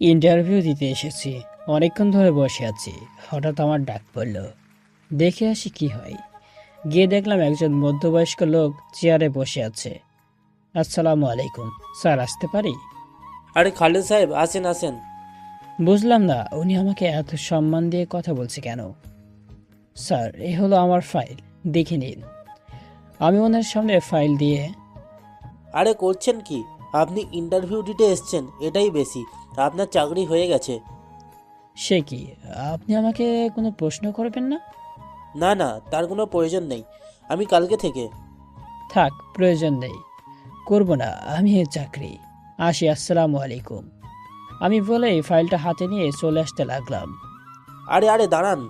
Interview দিতে এসেছি, অনেকক্ষণ ধরে বসে আছি। হঠাৎ আমার ডাক পড়ল, দেখে আসি কি হয়। গিয়ে দেখলাম একজন মধ্যবয়স্ক লোক চেয়ারে বসে আছে। আসসালামু আলাইকুম, স্যার আসতে পারি? আরে খালেদ সাহেব, আসেন আসেন। বুঝলাম না উনি আমাকে এত সম্মান দিয়ে কথা বলছে কেন। স্যার, এ হলো আমার ফাইল, দেখে নিন। আমি ওনার সামনে ফাইল দিয়ে, আরে করছেন কি? আপনি ইন্টারভিউ দিতে এসছেন, এটাই বেশি। আপনার চাকরি হয়ে গেছে। সে কি, আপনি আমাকে কোনো প্রশ্ন করবেন না? না না, তার কোনো প্রয়োজন নেই। আমি কালকে থেকে। থাক, প্রয়োজন নেই, করব না আমি এর চাকরি। আসি, আসসালামু আলাইকুম। আমি বলেই ফাইলটা হাতে নিয়ে চলে আসতে লাগলাম। আরে আরে দাঁড়ান।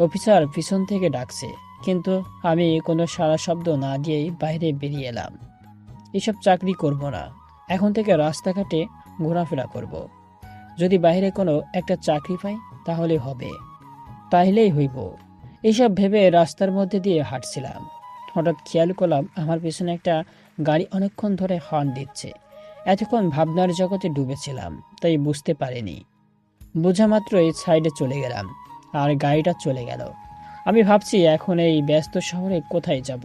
অফিসার পিছন থেকে ডাকছে, কিন্তু আমি কোনো সাড়া শব্দ না দিয়েই বাইরে বেরিয়ে এলাম। এসব চাকরি করব না, এখন থেকে রাস্তাঘাটে ঘোরাফেরা করব। যদি বাইরে কোনো একটা চাকরি পাই তাহলে হবে, তাইলেই হইব। এইসব ভেবে রাস্তার মধ্যে দিয়ে হাঁটছিলাম। হঠাৎ খেয়াল করলাম আমার পেছনে একটা গাড়ি অনেকক্ষণ ধরে হর্ন দিচ্ছে। এতক্ষণ ভাবনার জগতে ডুবেছিলাম, তাই বুঝতে পারিনি। বোঝা মাত্রই সাইডে চলে গেলাম, আর গাড়িটা চলে গেল। আমি ভাবছি এখন এই ব্যস্ত শহরে কোথায় যাব।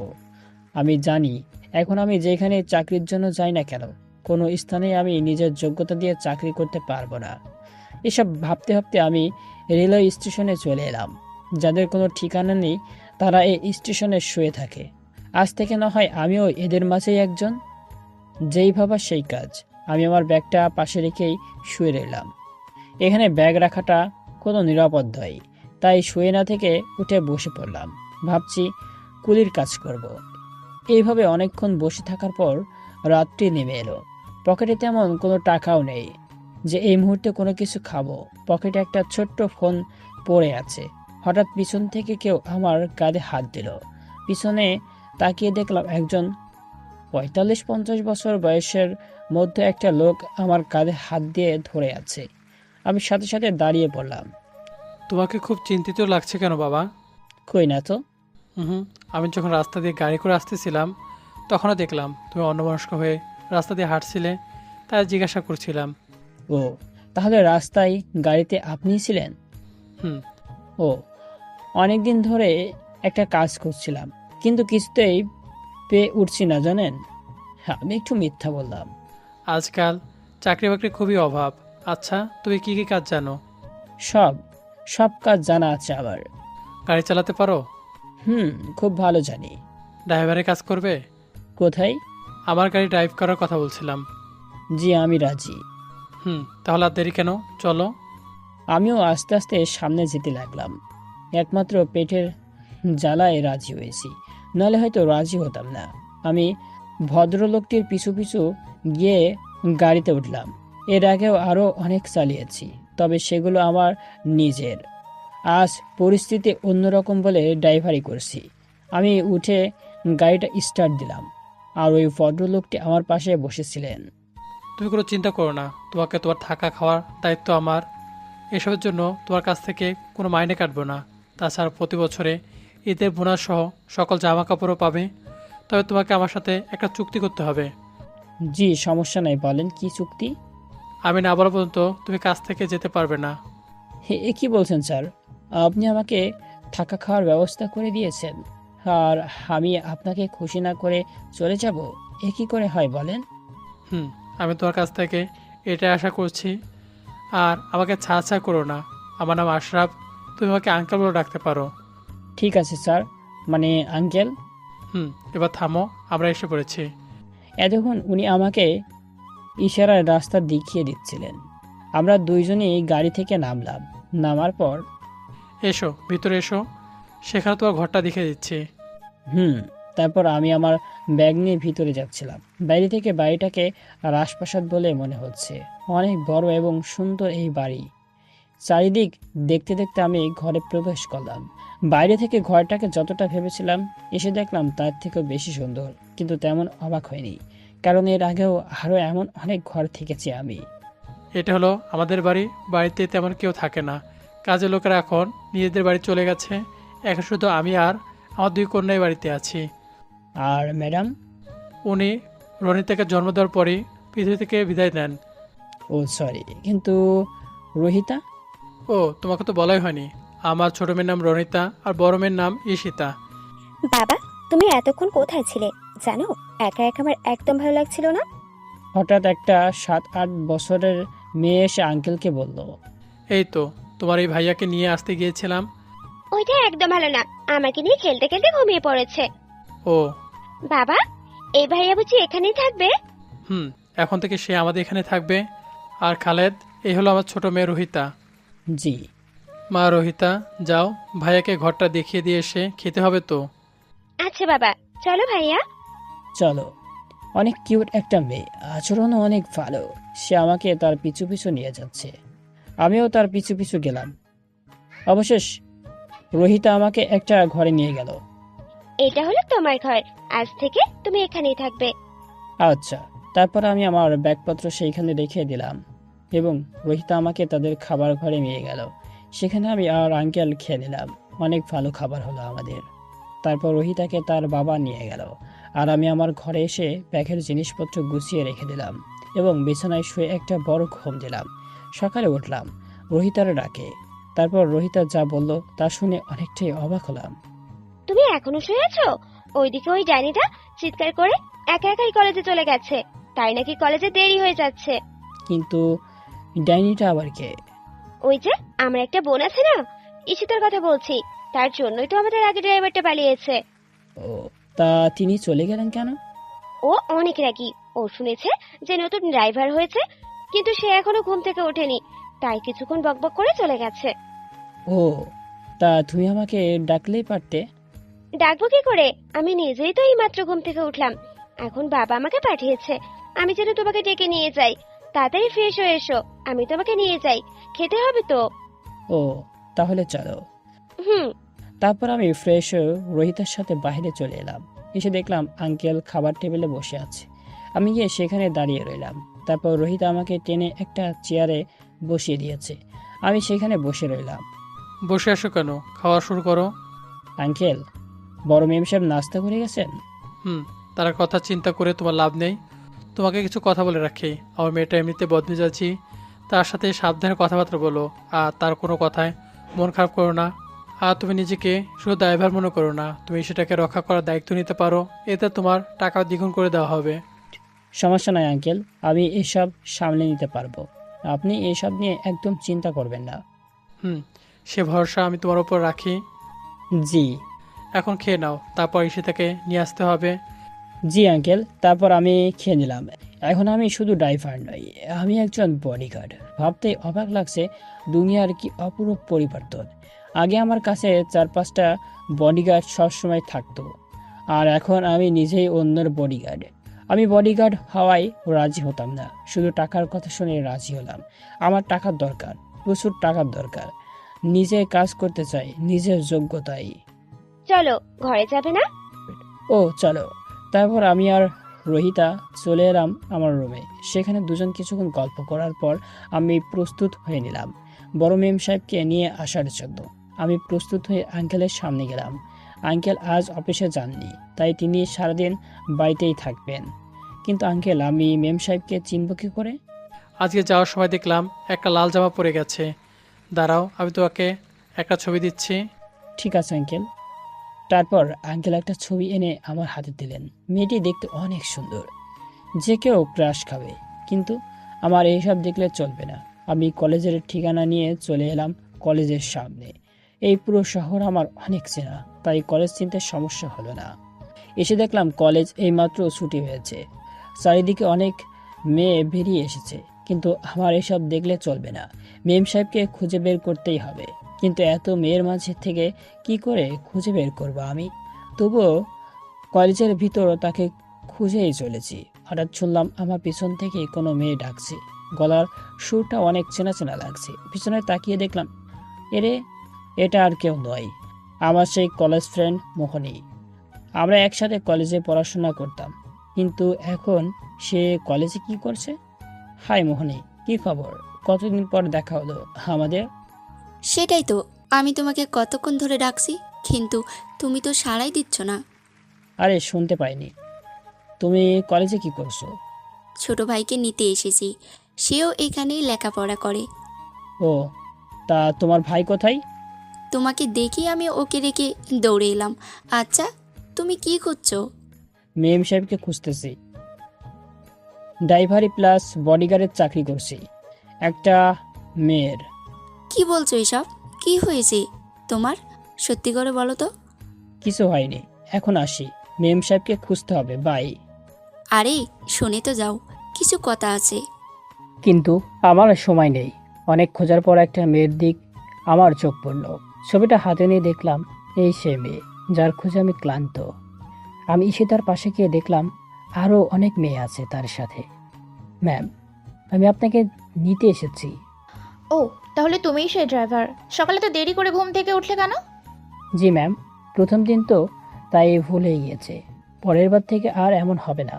আমি জানি এখন আমি যেখানে চাকরির জন্য যাই না কেন, কোনো স্থানে আমি নিজের যোগ্যতা দিয়ে চাকরি করতে পারবো না। এসব ভাবতে ভাবতে আমি রেলওয়ে স্টেশনে চলে এলাম। যাদের কোনো ঠিকানা নেই তারা এই স্টেশনে শুয়ে থাকে। আজ থেকে না হয় আমিও এদের মাঝেই একজন। যেই ভাবা সেই কাজ। আমি আমার ব্যাগটা পাশে রেখেই শুয়ে রইলাম। এখানে ব্যাগ রাখাটা কোনো নিরাপদ নয়, তাই শুয়ে না থেকে উঠে বসে পড়লাম। ভাবছি কুলির কাজ করব। এইভাবে অনেকক্ষণ বসে থাকার পর রাত্রি নেমে এলো। পকেটে তেমন কোনো টাকাও নেই যে এই মুহূর্তে কোনো কিছু খাবো। পকেটে একটা ছোট্ট ফোন পড়ে আছে। হঠাৎ পিছন থেকে কেউ আমার কাঁধে হাত দিল। পিছনে তাকিয়ে দেখলাম একজন ৪৫-৫০ বছর বয়সের মধ্যে একটা লোক আমার কাঁধে হাত দিয়ে ধরে আছে। আমি সাথে সাথে দাঁড়িয়ে পড়লাম। তোমাকে খুব চিন্তিত লাগছে কেন বাবা? কই না তো। হুম, আমি যখন রাস্তা দিয়ে গাড়ি করে আসতেছিলাম তখনও দেখলাম তুমি অন্যমনস্ক হয়ে রাস্তা দিয়ে হাঁটছিলে, তাই জিজ্ঞাসা করছিলাম। ও, তাহলে রাস্তায় গাড়িতে আপনিই ছিলেন? হুম। ও, অনেকদিন ধরে একটা কাজ করছিলাম, কিন্তু কিছুতেই পেয়ে উঠছি না জানেন। হ্যাঁ, আমি একটু মিথ্যা বললাম। আজকাল চাকরি বাকরি খুবই অভাব। আচ্ছা, তুমি কি কি কাজ জানো? সব সব কাজ জানা আছে আবার। গাড়ি চালাতে পারো? হুম, খুব ভালো জানি। ড্রাইভারের কাজ করবে? কোথায়? আমার গাড়ি ড্রাইভ করার কথা বলছিলাম। জি, আমি রাজি। তাহলে আর দেরি কেন, চলো। আমিও আস্তে আস্তে সামনে যেতে লাগলাম। একমাত্র পেটের জ্বালায় রাজি হয়েছি, নাহলে হয়তো রাজি হতাম না। আমি ভদ্রলোকটির পিছু পিছু গিয়ে গাড়িতে উঠলাম। এর আগেও আরও অনেক চালিয়েছি, তবে সেগুলো আমার নিজের। আজ পরিস্থিতি অন্যরকম বলে ড্রাইভারি করছি। আমি উঠে গাড়িটা স্টার্ট দিলাম, আর ওই ভদ্রলোকটি আমার পাশে বসেছিলেন। তুমি কোনো চিন্তা করো না, তোমাকে তোমার থাকা খাওয়ার দায়িত্ব আমার। এসবের জন্য তোমার কাছ থেকে কোনো মাইনে কাটবো না। তাছাড়া প্রতি বছরে ঈদের বোনাস সহ সকল জামা কাপড়ও পাবে। তবে তোমাকে আমার সাথে একটা চুক্তি করতে হবে। জি, সমস্যা নাই, বলেন কি চুক্তি? আমি না বলা পর্যন্ত তুমি কাজ থেকে যেতে পারবে না। এ কি বলছেন স্যার? আপনি আমাকে থাকা খাওয়ার ব্যবস্থা করে দিয়েছেন, আর আমি আপনাকে খুশি না করে চলে যাব? এ কি করে হয় বলেন? হুম, আমি তোমার কাছ থেকে এটাই আশা করছি। আর আমাকে ছা করো না। আমার নাম আশরাফ, তুমি আমাকে আঙ্কেল বলে ডাকতে পারো। ঠিক আছে স্যার, মানে আঙ্কেল। এবার থামো, আমরা এসে পড়েছি। এতক্ষণ উনি আমাকে ইশারায় রাস্তা দেখিয়ে দিচ্ছিলেন। আমরা দুইজনেই গাড়ি থেকে নামলাম। নামার পর, এসো ভিতরে এসো, সেখানে তোমার ঘরটা দেখে দিচ্ছি। হুম, তারপর আমি আমার ব্যাগ নিয়ে ভিতরে যাচ্ছিলাম। বাইরে থেকে বাড়িটাকে রাজপ্রাসাদ বলে মনে হচ্ছে। অনেক বড় এবং সুন্দর এই বাড়ি। চারিদিক দেখতে দেখতে আমি ঘরে প্রবেশ করলাম। বাইরে থেকে ঘরটাকে যতটা ভেবেছিলাম, এসে দেখলাম তার থেকেও বেশি সুন্দর। কিন্তু তেমন অবাক হয়নি, কারণ এর আগেও আরও এমন অনেক ঘর থেকেছি আমি। এটা হলো আমাদের বাড়ি। বাড়িতে তেমন কেউ থাকে না, কাজের লোকেরা এখন নিজেদের বাড়ি চলে গেছে। এখন শুধু আমি আর আমার দুই কন্যাই বাড়িতে আছি। আর ম্যাডাম? উনি রনিতাকে জন্ম দেওয়ার পরেই পৃথিবী থেকে বিদায় নেন। ও সরি, কিন্তু রোহিতা? ও, তোমাকে তো বলাই হয়নি, আমার ছোট মেয়ের নাম রনিতা আর বড় মেয়ের নাম ঈশিতা। বাবা, তুমি এতক্ষণ কোথায় ছিলে জানো? একা একা আমার একদম ভালো লাগছিল না। হঠাৎ একটা 7-8 বছরের মেয়ে এসে আঙ্কেলকে বলল। এই তো তোমার এই ভাইয়াকে নিয়ে আসতে গিয়েছিলাম। ওইটা একদম ভালো না, আমাকে নিয়ে খেলতে খেলতে ঘুমিয়ে পড়েছে। ও, বাবা, এই ভাইয়া বুঝি এখানেই থাকবে? হুম, এখন থেকে সে আমাদের এখানে থাকবে। আর খালেদ, এই হলো আমার ছোট মেয়ে রোহিতা। জি। মা রোহিতা, যাও ভাইয়াকে ঘরটা দেখিয়ে দিয়ে এসে খেতে হবে তো। আচ্ছা বাবা, চলো ভাইয়া। চলো। অনেক কিউট একটা মেয়ে, আচরণও অনেক ভালো। সে আমাকে তার পিছু পিছু নিয়ে যাচ্ছে, আমিও তার পিছু পিছু গেলাম। অবশেষ রোহিতা আমাকে একটা ঘরে নিয়ে গেল। এটা হলো তোমার ঘর, আজ থেকে তুমি এখানেই থাকবে। আচ্ছা। তারপর আমি আমার ব্যাগপত্র সেইখানে রেখে দিলাম এবং রোহিতা আমাকে তাদের খাবার ঘরে নিয়ে গেল। সেখানে আমি আর আঙ্কেল খেয়ে নিলাম। অনেক ভালো খাবার হলো আমাদের। তারপর রোহিতাকে তার বাবা নিয়ে গেল আর আমি আমার ঘরে এসে ব্যাগের জিনিসপত্র গুছিয়ে রেখে দিলাম এবং বিছানায় শুয়ে একটা বড় ঘুম দিলাম। সকালে উঠলাম রোহিতার ডাকে। তারপর রোহিতা যা বলল তা শুনে অনেকটাই অবাক হলাম। তুমি এখনো শুয়ে আছো? ওইদিকে ওই ডাইনিটা চিৎকার করে একা একাই কলেজে চলে গেছে, তাই নাকি কলেজে দেরি হয়ে যাচ্ছে। কিন্তু ডাইনিটা আবার কে? ওই যে আমার একটা বোন আছে না, ঈশিতার কথা বলছি, তার জন্যই তো আমাদের আগে ড্রাইভারটা পালিয়েছে। ও, তা তিনি চলে গেলেন কেন? ও অনেক রাগী। ও শুনেছে যে নতুন ড্রাইভার হয়েছে, কিন্তু সে এখনো ঘুম থেকে ওঠেনি, তাই কিছুক্ষণ বকবক করে চলে গেছে। ও, তা তুমি আমাকে ডাকলেই পারতে। ডাকবো কি করে? আমি নিজেই তো এইমাত্র ঘুম থেকে উঠলাম। এখন বাবা আমাকে পাঠিয়েছে আমি যেন তোমাকে ডেকে নিয়ে যাই। তাড়াতাড়ি ফ্রেশ হয়ে এসো, আমি তোমাকে নিয়ে যাই, খেতে হবে তো। ও, তাহলে চলো। হুম। তারপর আমি ফ্রেশ হয়ে রোহিতার সাথে বাইরে চলে এলাম। এসে দেখলাম আঙ্কেল খাবার টেবিলে বসে আছে। আমি গিয়ে সেখানে দাঁড়িয়ে রইলাম। তারপর রোহিতা আমাকে টেনে একটা চেয়ারে বসিয়ে দিয়েছে। আমি সেখানে বসে রইলাম। বসে আসো কেন, খাওয়া শুরু করো। আঙ্কেল, বড় মেম সাহেব নাস্তা করে গেছেন? হুম, তার কথা চিন্তা করে তোমার লাভ নেই। তোমাকে কিছু কথা বলে রাখি, আমার মেয়েটা এমনিতে বদমেজাজি, তার সাথে সাবধানে কথাবার্তা বলো আর তার কোনো কথায় মন খারাপ করো না। আর তুমি নিজেকে শুধু ড্রাইভার মনে করো না, তুমি সেটাকে রক্ষা করার দায়িত্ব নিতে পারো, এতে তোমার টাকা দ্বিগুণ করে দেওয়া হবে। সমস্যা নাই আঙ্কেল, আমি এসব সামলে নিতে পারবো। আপনি এসব নিয়ে একদম চিন্তা করবেন না। হুম, সে ভরসা আমি তোমার ওপর রাখি। জি। এখন খেয়ে নাও, তারপর ঈশিতাকে নিয়ে আসতে হবে। জি আঙ্কেল। তারপর আমি খেয়ে নিলাম। এখন আমি শুধু ড্রাইভার নই, আমি একজন বডিগার্ড। ভাবতে অবাক লাগছে, দুনিয়ার কি অপরূপ পরিবর্তন। আগে আমার কাছে 4-5টা বডিগার্ড সবসময় থাকতো, আর এখন আমি নিজেই অন্যের বডিগার্ড। আমি বডিগার্ড হওয়ায় রাজি হতাম না, শুধু টাকার কথা শুনে রাজি হলাম। আমার টাকার দরকার, প্রচুর টাকার দরকার। নিজে কাজ করতে চাই নিজের যোগ্যতায়। চলো, ঘরে যাবে না? ও চলো। তারপর আমি আর রোহিতা চলে এলাম আমার রুমে। সেখানে দুজন কিছুক্ষণ গল্প করার পর আমি প্রস্তুত হয়ে নিলাম বড় মেম সাহেবকে নিয়ে আসার জন্য। আমি প্রস্তুত হয়ে আঙ্কেলের সামনে গেলাম। আঙ্কেল আজ অফিসে যাননি, তাই তিনি সারাদিন বাড়িতেই থাকবেন। কিন্তু আঙ্কেল, আমি মেম সাহেবকে চিনব কি করে? আজকে যাওয়ার সময় দেখলাম একটা লাল জামা পরে গেছে। দাঁড়াও, আমি তোমাকে একটা ছবি দিচ্ছি। ঠিক আছে আঙ্কেল। তারপর আঙ্কেল একটা ছবি এনে আমার হাতে দিলেন। মেয়েটি দেখতে অনেক সুন্দর, যে কেউ ক্রাশ খাবে। কিন্তু আমার এইসব দেখলে চলবে না। আমি কলেজের ঠিকানা নিয়ে চলে এলাম কলেজের সামনে। এই পুরো শহর আমার অনেক চেনা, তাই কলেজ চিনতে সমস্যা হলো না। এসে দেখলাম কলেজ এইমাত্র ছুটি হয়েছে। চারিদিকে অনেক মেয়ে বেরিয়ে এসেছে, কিন্তু আমার এসব দেখলে চলবে না। মেম সাহেবকে খুঁজে বের করতেই হবে। কিন্তু এত মেয়ের মাঝে থেকে কি করে খুঁজে বের করব আমি? তবুও কলেজের ভিতর তাকে খুঁজেই চলেছি। হঠাৎ শুনলাম আমার পিছন থেকে কোনো মেয়ে ডাকছে। গলার সুরটা অনেক চেনা চেনা লাগছে। পিছনে তাকিয়ে দেখলাম, এরে, এটা আর কেউ নয়, আমার সেই কলেজ ফ্রেন্ড মোহনী। আমরা একসাথে কলেজে পড়াশোনা করতাম, কিন্তু এখন সে কলেজে কি করছে? হাই মোহনী, কি খবর? কতদিন পর দেখা হলো আমাদের। সেটাই তো, আমি তোমাকে কতক্ষণ ধরে ডাকছি, কিন্তু তুমি তো সাড়াই দিচ্ছ না। আরে শুনতে পাইনি। তুমি কলেজে কি করছো? ছোট ভাইকে নিতে এসেছি, সেও এখানেই লেখাপড়া করে। ও, তা তোমার ভাই কোথায়? তোমাকে দেখি আমি ওকে রেখে দৌড়ে এলাম। আচ্ছা, তুমি কি করছো? মেম সাহেবকে খুঁজতেছি। ড্রাইভারি প্লাস বডিগার্ডের চাকরি করছি একটা মেয়ের। কি বলছো এসব? কি হয়েছে তোমার? সত্যি করে বলো তো। কিছু হয়নি, এখন আসি। মেম সাহেবকে খুঁজতে হবে, বাই। আরে শুনে তো যাও, কিছু কথা আছে। কিন্তু আমার আর সময় নেই। অনেক খোঁজার পর একটা মেয়ের দিক আমার চোখ পড়ল। ছবিটা হাতে নিয়ে দেখলাম এই সে মেয়ে যার খুঁজে আমি ক্লান্ত। আমি ঈশিতার পাশে গিয়ে দেখলাম আরও অনেক মেয়ে আছে তার সাথে। ম্যাম, আমি আপনাকে নিতে এসেছি। ও, তাহলে তুমিই সেই ড্রাইভার। সকালে তো দেরি করে ঘুম থেকে উঠলে কেন? জি ম্যাম, প্রথম দিন তো তাই ভুল হয়ে গিয়েছে। পরের বার থেকে আর এমন হবে না।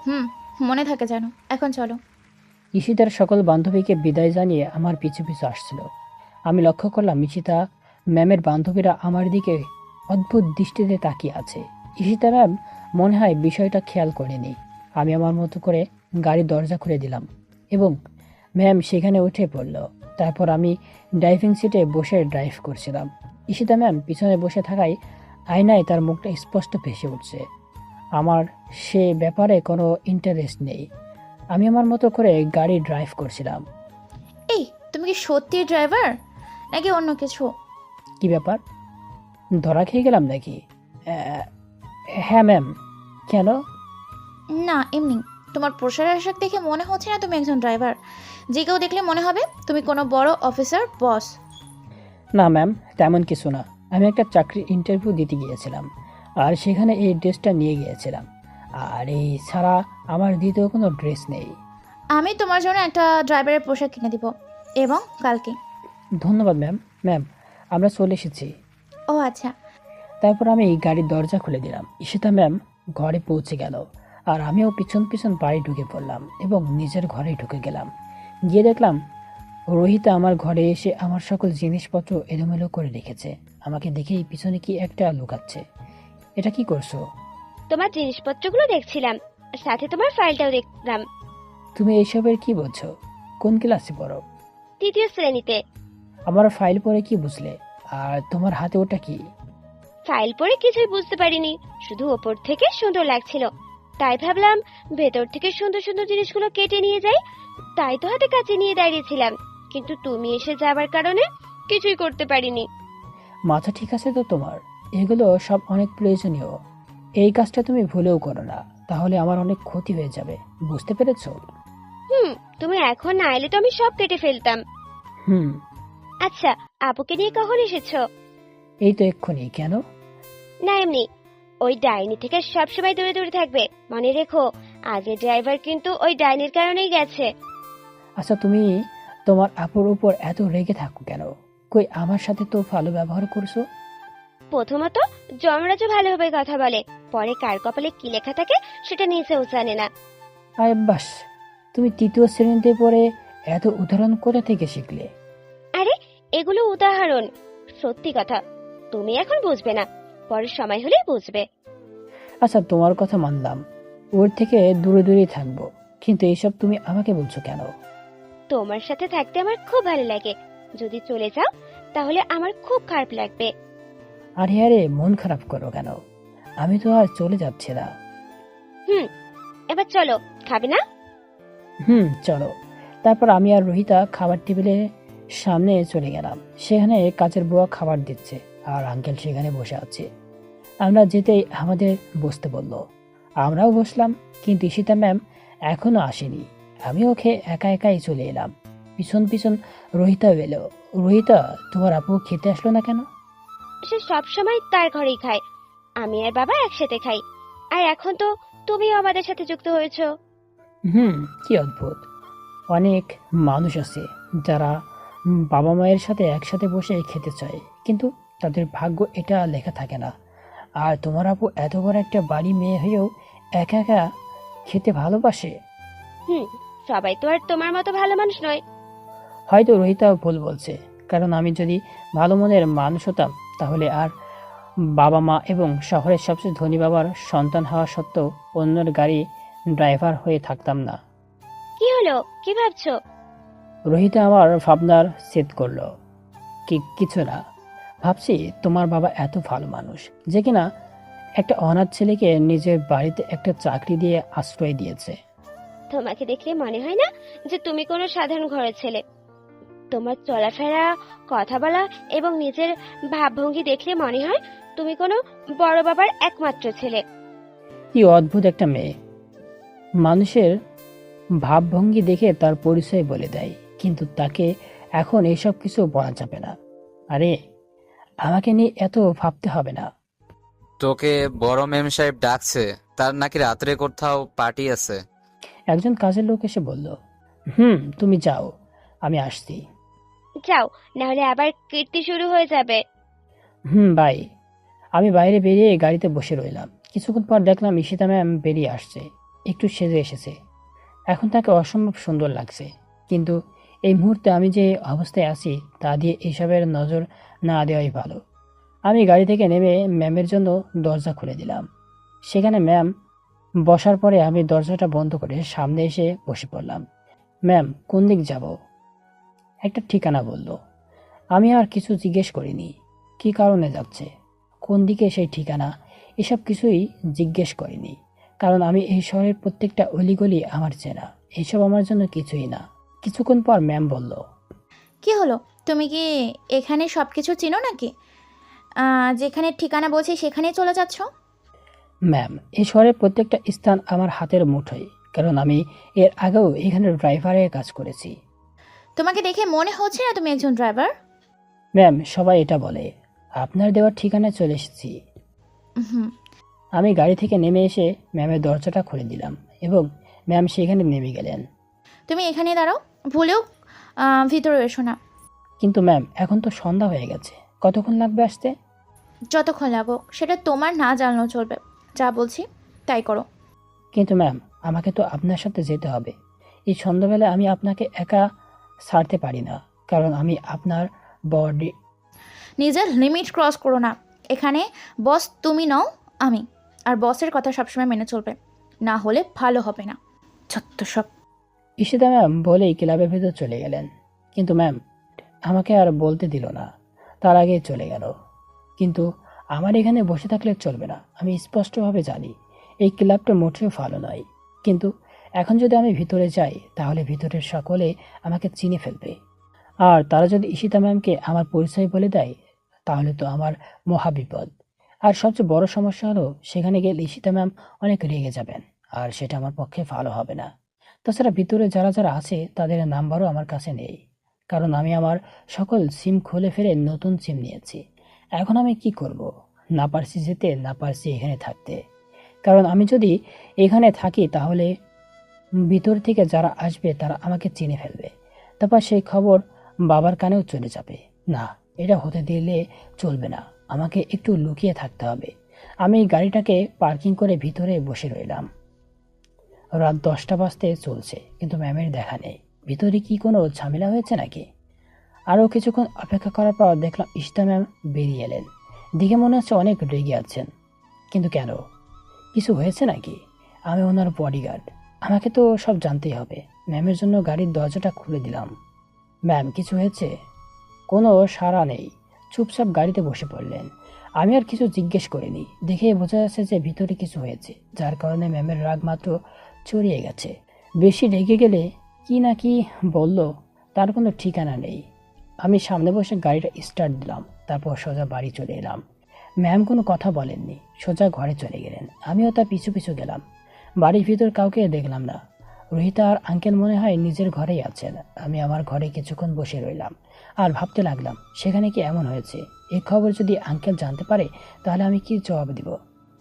হুম, মনে থাকে যেন। এখন চলো। ঈশিতার সকল বান্ধবীকে বিদায় জানিয়ে আমার পিছু পিছু আসছিল। আমি লক্ষ্য করলাম ঈশিতা ম্যামের বান্ধবীরা আমার দিকে অদ্ভুত দৃষ্টিতে তাকিয়ে আছে। ঈশিতা ম্যাম মনে হয় বিষয়টা খেয়াল করেনি। আমি আমার মতো করে গাড়ির দরজা খুলে দিলাম এবং ম্যাম সেখানে উঠে পড়ল। তারপর আমি ড্রাইভিং সিটে বসে ড্রাইভ করছিলাম। ঈশিতা ম্যাম পিছনে বসে থাকায় আয়নায় তার মুখটা স্পষ্ট ভেসে উঠছে। আমার সে ব্যাপারে কোনো ইন্টারেস্ট নেই। আমি আমার মতো করে গাড়ি ড্রাইভ করছিলাম। এই, তুমি কি সত্যি ড্রাইভার নাকি অন্য কিছু? কি ব্যাপার, ধরা খেয়ে গেলাম নাকি? আহ, হ্যাঁ ম্যাম, কেন? না, এমনি। তোমার পোশাক আশাক দেখে মনে হচ্ছে না তুমি একজন ড্রাইভার। যে কেউ দেখলে মনে হবে তুমি কোনো বড় অফিসার, বস। না ম্যাম, তেমন কিছু না। আমি একটা চাকরির ইন্টারভিউ দিতে গিয়েছিলাম আর সেখানে এই ড্রেসটা নিয়ে গিয়েছিলাম। আর এই ছাড়া আমার দ্বিতীয় কোনো ড্রেস নেই। আমি তোমার জন্য একটা ড্রাইভারের পোশাক কিনে দিব, এবং কালকে। ধন্যবাদ ম্যাম। ম্যাম, আমরা চলে এসেছি। ও আচ্ছা। তারপর আমি গাড়ির দরজা খুলে দিলাম। ঈশিতা ম্যাম ঘরে পৌঁছে গেল আর আমিও পিছন পিছন বাড়ি ঢুকে পড়লাম এবং নিজের ঘরে ঢুকে গেলাম। গিয়ে দেখলাম রোহিতা আমার ঘরে এসে আমার সকল জিনিসপত্র এলোমেলো করে রেখেছে। আমাকে দেখেই পিছনে কি একটা লুকাচ্ছে। এটা কি করছো? তোমার জিনিসপত্রগুলো দেখছিলাম, আর সাথে তোমার ফাইলটাও দেখলাম। তুমি এইসবের কি বলছো? কোন ক্লাসে পড়ো? 3য় শ্রেণীতে। আমার ফাইল পড়ে কি বুঝলে? আর তোমার হাতে ওটা কি? ফাইল পড়ে কিছুই বুঝতে পারিনি, শুধু ওপর থেকে সুন্দর লাগছিল, তাই ভাবলাম ভেতর থেকে সুন্দর সুন্দর জিনিসগুলো কেটে নিয়ে যাই। তাই তো হাতে কাছে নিয়ে দাঁড়িয়েছিলাম, কিন্তু তুমি এসে যাবার কারণে কিছুই করতে পারিনি। মাথা ঠিক আছে তো তোমার? এগুলো সব অনেক প্রয়োজনীয়। এই কাজটা তুমি ভুলেও করো না, তাহলে আমার অনেক ক্ষতি হয়ে যাবে। বুঝতে পেরেছো? তুমি এখন না এলে তো আমি সব কেটে ফেলতাম। হুম। আচ্ছা, আপুকে নিয়ে কখন এসেছো? এই তো এক্ষুনি। কেন? না এমনি। ওই ডাইনি থেকে সবসময় দূরে দূরে থাকবে, মনে রেখো। আগে ড্রাইভার কিন্তু ওই ডাইনির কারণেই গেছে। আচ্ছা, তুমি তোমার আপুর উপর এত রেগে থাকো কেন? কই আমার সাথে তো ভালো ব্যবহার করছো। প্রথমত যমরাজও ভালোভাবে কথা বলে, পরে কার কপালে কি লেখা থাকে সেটা নিজেও জানে না। আরে বাস, তুমি 3য় শ্রেণীতে পড়ে এত উদাহরণ কোথা থেকে শিখলে? আরে এগুলো উদাহরণ, সত্যি কথা। তুমি এখন বুঝবে না, পরের সময় হলেই বুঝবে। আচ্ছা, তোমার কথা মানলাম, ওর থেকে দূরে দূরেই থাকবো, কিন্তু এইসব তুমি আমাকে বলছো কেন? তোমার সাথে থাকতে আমার খুব ভালো লাগে, যদি চলে যাও তাহলে আমার খুব খারাপ লাগবে। আরে আরে, মন খারাপ করো কেন? আমি তো আর চলে যাচ্ছি না। এবার চলো, খাবে না? চলো। তারপর আমি আর রোহিতা খাবার টেবিলের সামনে চলে গেলাম। সেখানে কাজের বুয়া খাবার দিচ্ছে আর আঙ্কেল সেখানে বসে আছে। আমরা যেতেই আমাদের বসতে বলল। আমরাও বসলাম, কিন্তু ঈশিতা ম্যাম এখনো আসেনি। আমি ওকে একা একাই চলে এলাম। পিছন পিছন রোহিতা এলো। রোহিতা, তোমার আপু খেতে আসলো না কেন? সে সব সময় তার ঘরেই খায়, আমি আর বাবা একসাথে খাই। আর এখন তো তুমিও আমাদের সাথে যুক্ত হয়েছো। কি অদ্ভুত। অনেক মানুষ আছে যারা বাবা মায়ের সাথে একসাথে বসে খেতে চায়, কিন্তু তাদের ভাগ্য এটা লেখা থাকে না। আর তোমার আপু এত বড় একটা বাড়ি মেয়ে হয়েও একা একা খেতে ভালোবাসে। সবাই তো আর তোমার মতো ভালো মানুষ নয়। হয়তো রোহিতা ভুল বলছে, কারণ আমি যদি ভালো মনের মানুষ হতাম তাহলে আর বাবা মা এবং শহরের সবচেয়ে ধনী বাবার সন্তান হওয়া সত্ত্বেও অন্যের গাড়ি ড্রাইভার হয়ে থাকতাম না। কি হলো, কি ভাবছো? রোহিতা আমার ভাবনার ছেদ করলো। কিছু না, ভাবছি তোমার বাবা এত ভালো মানুষ যে কিনা একটা অনাথ ছেলেকে নিজের বাড়িতে একটা চাকরি দিয়ে আশ্রয় দিয়েছে। তোমাকে দেখলে মনে হয় না যে তুমি কোনো সাধারণ ঘরের ছেলে। তোমার চলাফেরা, কথা বলা এবং নিজের ভাবভঙ্গি দেখলে মনে হয় তুমি কোনো বড় বাবার একমাত্র ছেলে। কি অদ্ভুত একটা মেয়ে, মানুষের ভাবভঙ্গি দেখে তার পরিচয় বলে দেয়, কিন্তু তাকে এখন এইসব কিছু বলা যাবে না। আরে আমাকে নিয়ে এত ভাবতে হবে না। তোকে বড় মেম সাহেব ডাকছে, তার নাকি রাত্রে কোথাও পার্টি আছে। একজন কাজের লোক এসে বলল, তুমি যাও, আমি আসছি। যাও, নাহলে আবার কীর্তি শুরু হয়ে যাবে। বাই। আমি বাইরে বেরিয়ে গাড়িতে বসে রইলাম। কিছুক্ষণ পর দেখলাম ঈশিতা ম্যাম বেরিয়ে আসছে, একটু সেজে এসেছে। এখন তাকে অসম্ভব সুন্দর লাগছে, কিন্তু এই মুহূর্তে আমি যে অবস্থায় আছি তা দিয়ে এসবের নজর না দেওয়াই ভালো। আমি গাড়ি থেকে নেমে ম্যামের জন্য দরজা খুলে দিলাম। সেখানে ম্যাম বসার পরে আমি দরজাটা বন্ধ করে সামনে এসে বসে পড়লাম। ম্যাম, কোন দিক যাব? একটা ঠিকানা বলল। আমি আর কিছু জিজ্ঞেস করিনি, কী কারণে যাচ্ছে, কোন দিকে সেই ঠিকানা, এসব কিছুই জিজ্ঞেস করিনি, কারণ আমি এই শহরের প্রত্যেকটা অলিগলি আমার চেনা। এইসব আমার জন্য কিছুই না। কিছুক্ষণ পর ম্যাম বলল, কি হলো, তুমি কি এখানে সব কিছু চিনো নাকি? যেখানে ঠিকানা বলছি সেখানেই চলে যাচ্ছ? ম্যাম, এই শহরের প্রত্যেকটা স্থান আমার হাতের মুঠোয়, কারণ আমি এর আগেও এখানে ড্রাইভারের কাজ করেছি। তোমাকে দেখে মনে হচ্ছে না তুমি একজন ড্রাইভার। ম্যাম, সবাই এটা বলে। আপনার দেওয়ার ঠিকানায় চলে এসেছি। হুম। আমি গাড়ি থেকে নেমে এসে ম্যামের দরজাটা খুলে দিলাম এবং ম্যাম সেখানে নেমে গেলেন। তুমি এখানে দাঁড়াও, ভুলেও ভিতরে এসো না। কিন্তু ম্যাম, এখন তো সন্ধ্যা হয়ে গেছে, কতক্ষণ লাগবে আসতে? যতক্ষণ লাগুক সেটা তোমার না জানলেও চলবে, যা বলছি তাই করো। কিন্তু ম্যাম, আমাকে তো আপনার সাথে যেতে হবে। এই সন্ধ্যাবেলায় আমি আপনাকে একা ছাড়তে পারি না, কারণ আমি আপনার বডি। নিজের লিমিট ক্রস করো না। এখানে বস তুমি নও, আমি। আর বসের কথা সবসময় মেনে চলবে, না হলে ভালো হবে না। যত সব। ঈশিতা ম্যাম বলেই ক্লাবের ভেতর চলে গেলেন। কিন্তু ম্যাম আমাকে আর বলতে দিল না, তার আগে চলে গেল। কিন্তু আমার এখানে বসে থাকলে চলবে না। আমি স্পষ্টভাবে জানি এই ক্লাবটা মোটেও ভালো নয়, কিন্তু এখন যদি আমি ভিতরে যাই তাহলে ভিতরের সকলে আমাকে চিনে ফেলবে। আর তারা যদি ঈশিতা ম্যামকে আমার পরিচয় বলে দেয় তাহলে তো আমার মহাবিপদ। আর সবচেয়ে বড় সমস্যা হলো সেখানে গেলে ঈশিতা ম্যাম অনেক রেগে যাবেন, আর সেটা আমার পক্ষে ভালো হবে না। তাছাড়া ভিতরে যারা যারা আছে তাদের নাম্বারও আমার কাছে নেই, কারণ আমি আমার সকল সিম খুলে ফেলে নতুন সিম নিয়েছি। এখন আমি কি করব? না পারছি যেতে, না পারছি এখানে থাকতে। কারণ আমি যদি এখানে থাকি তাহলে ভিতর থেকে যারা আসবে তারা আমাকে চিনে ফেলবে, তারপর সেই খবর বাবার কানেও চলে যাবে। না, এটা হতে দিলে চলবে না। আমাকে একটু লুকিয়ে থাকতে হবে। আমি গাড়িটাকে পার্কিং করে ভিতরে বসে রইলাম। রাত 10টা বাজতে চলছে, কিন্তু ম্যামের দেখা নেই। ভিতরে কি কোনো ঝামেলা হয়েছে নাকি? আরও কিছুক্ষণ অপেক্ষা করার পর দেখলাম ঈশিতা ম্যাম বেরিয়ে এলেন। দিকে মনে হচ্ছে অনেক রেগে আছেন, কিন্তু কেন, কিছু হয়েছে নাকি? আমি ওনার বডিগার্ড, আমাকে তো সব জানতেই হবে। ম্যামের জন্য গাড়ির দরজাটা খুলে দিলাম। ম্যাম, কিছু হয়েছে? কোনো সাড়া নেই, চুপচাপ গাড়িতে বসে পড়লেন। আমি আর কিছু জিজ্ঞেস করিনি, দেখে বোঝা যাচ্ছে যে ভিতরে কিছু হয়েছে, যার কারণে ম্যামের রাগ মাত্র চড়িয়ে গেছে। বেশি রেগে গেলে কি না কি বলল তার কোনো ঠিকানা নেই। আমি সামনে বসে গাড়িটা স্টার্ট দিলাম, তারপর সোজা বাড়ি চলে এলাম। ম্যাম কোনো কথা বলেননি, সোজা ঘরে চলে গেলেন। আমিও তার পিছু পিছু গেলাম। বাড়ির ভিতর কাউকে দেখলাম না। রোহিতা আর আঙ্কেল মনে হয় নিজের ঘরেই আছেন। আমি আমার ঘরে কিছুক্ষণ বসে রইলাম আর ভাবতে লাগলাম সেখানে কি এমন হয়েছে। এই খবর যদি আঙ্কেল জানতে পারে তাহলে আমি কি জবাব দিব?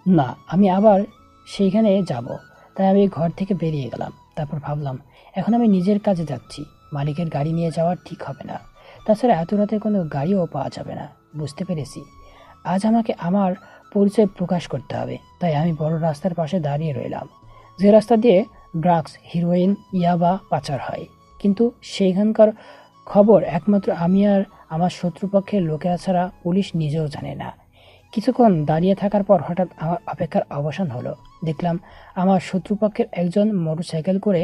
না, আমি আবার সেইখানে যাব। তাই আমি ঘর থেকে বেরিয়ে গেলাম। তারপর ভাবলাম এখন আমি নিজের কাজে যাচ্ছি, মালিকের গাড়ি নিয়ে যাওয়া ঠিক হবে না। তাছাড়া এত রাতে কোনো গাড়িও পাওয়া যাবে না। বুঝতে পেরেছি আজ আমাকে আমার পরিচয় প্রকাশ করতে হবে। তাই আমি বড় রাস্তার পাশে দাঁড়িয়ে রইলাম, যে রাস্তা দিয়ে ড্রাগস, হিরোইন, ইয়াবা পাচার হয়। কিন্তু সেইখানকার খবর একমাত্র আমি আর আমার শত্রুপক্ষের লোকেরা ছাড়া পুলিশ নিজেও জানে না। কিছুক্ষণ দাঁড়িয়ে থাকার পর হঠাৎ আমার অপেক্ষার অবসান হলো। দেখলাম আমার শত্রুপক্ষের একজন মোটরসাইকেল করে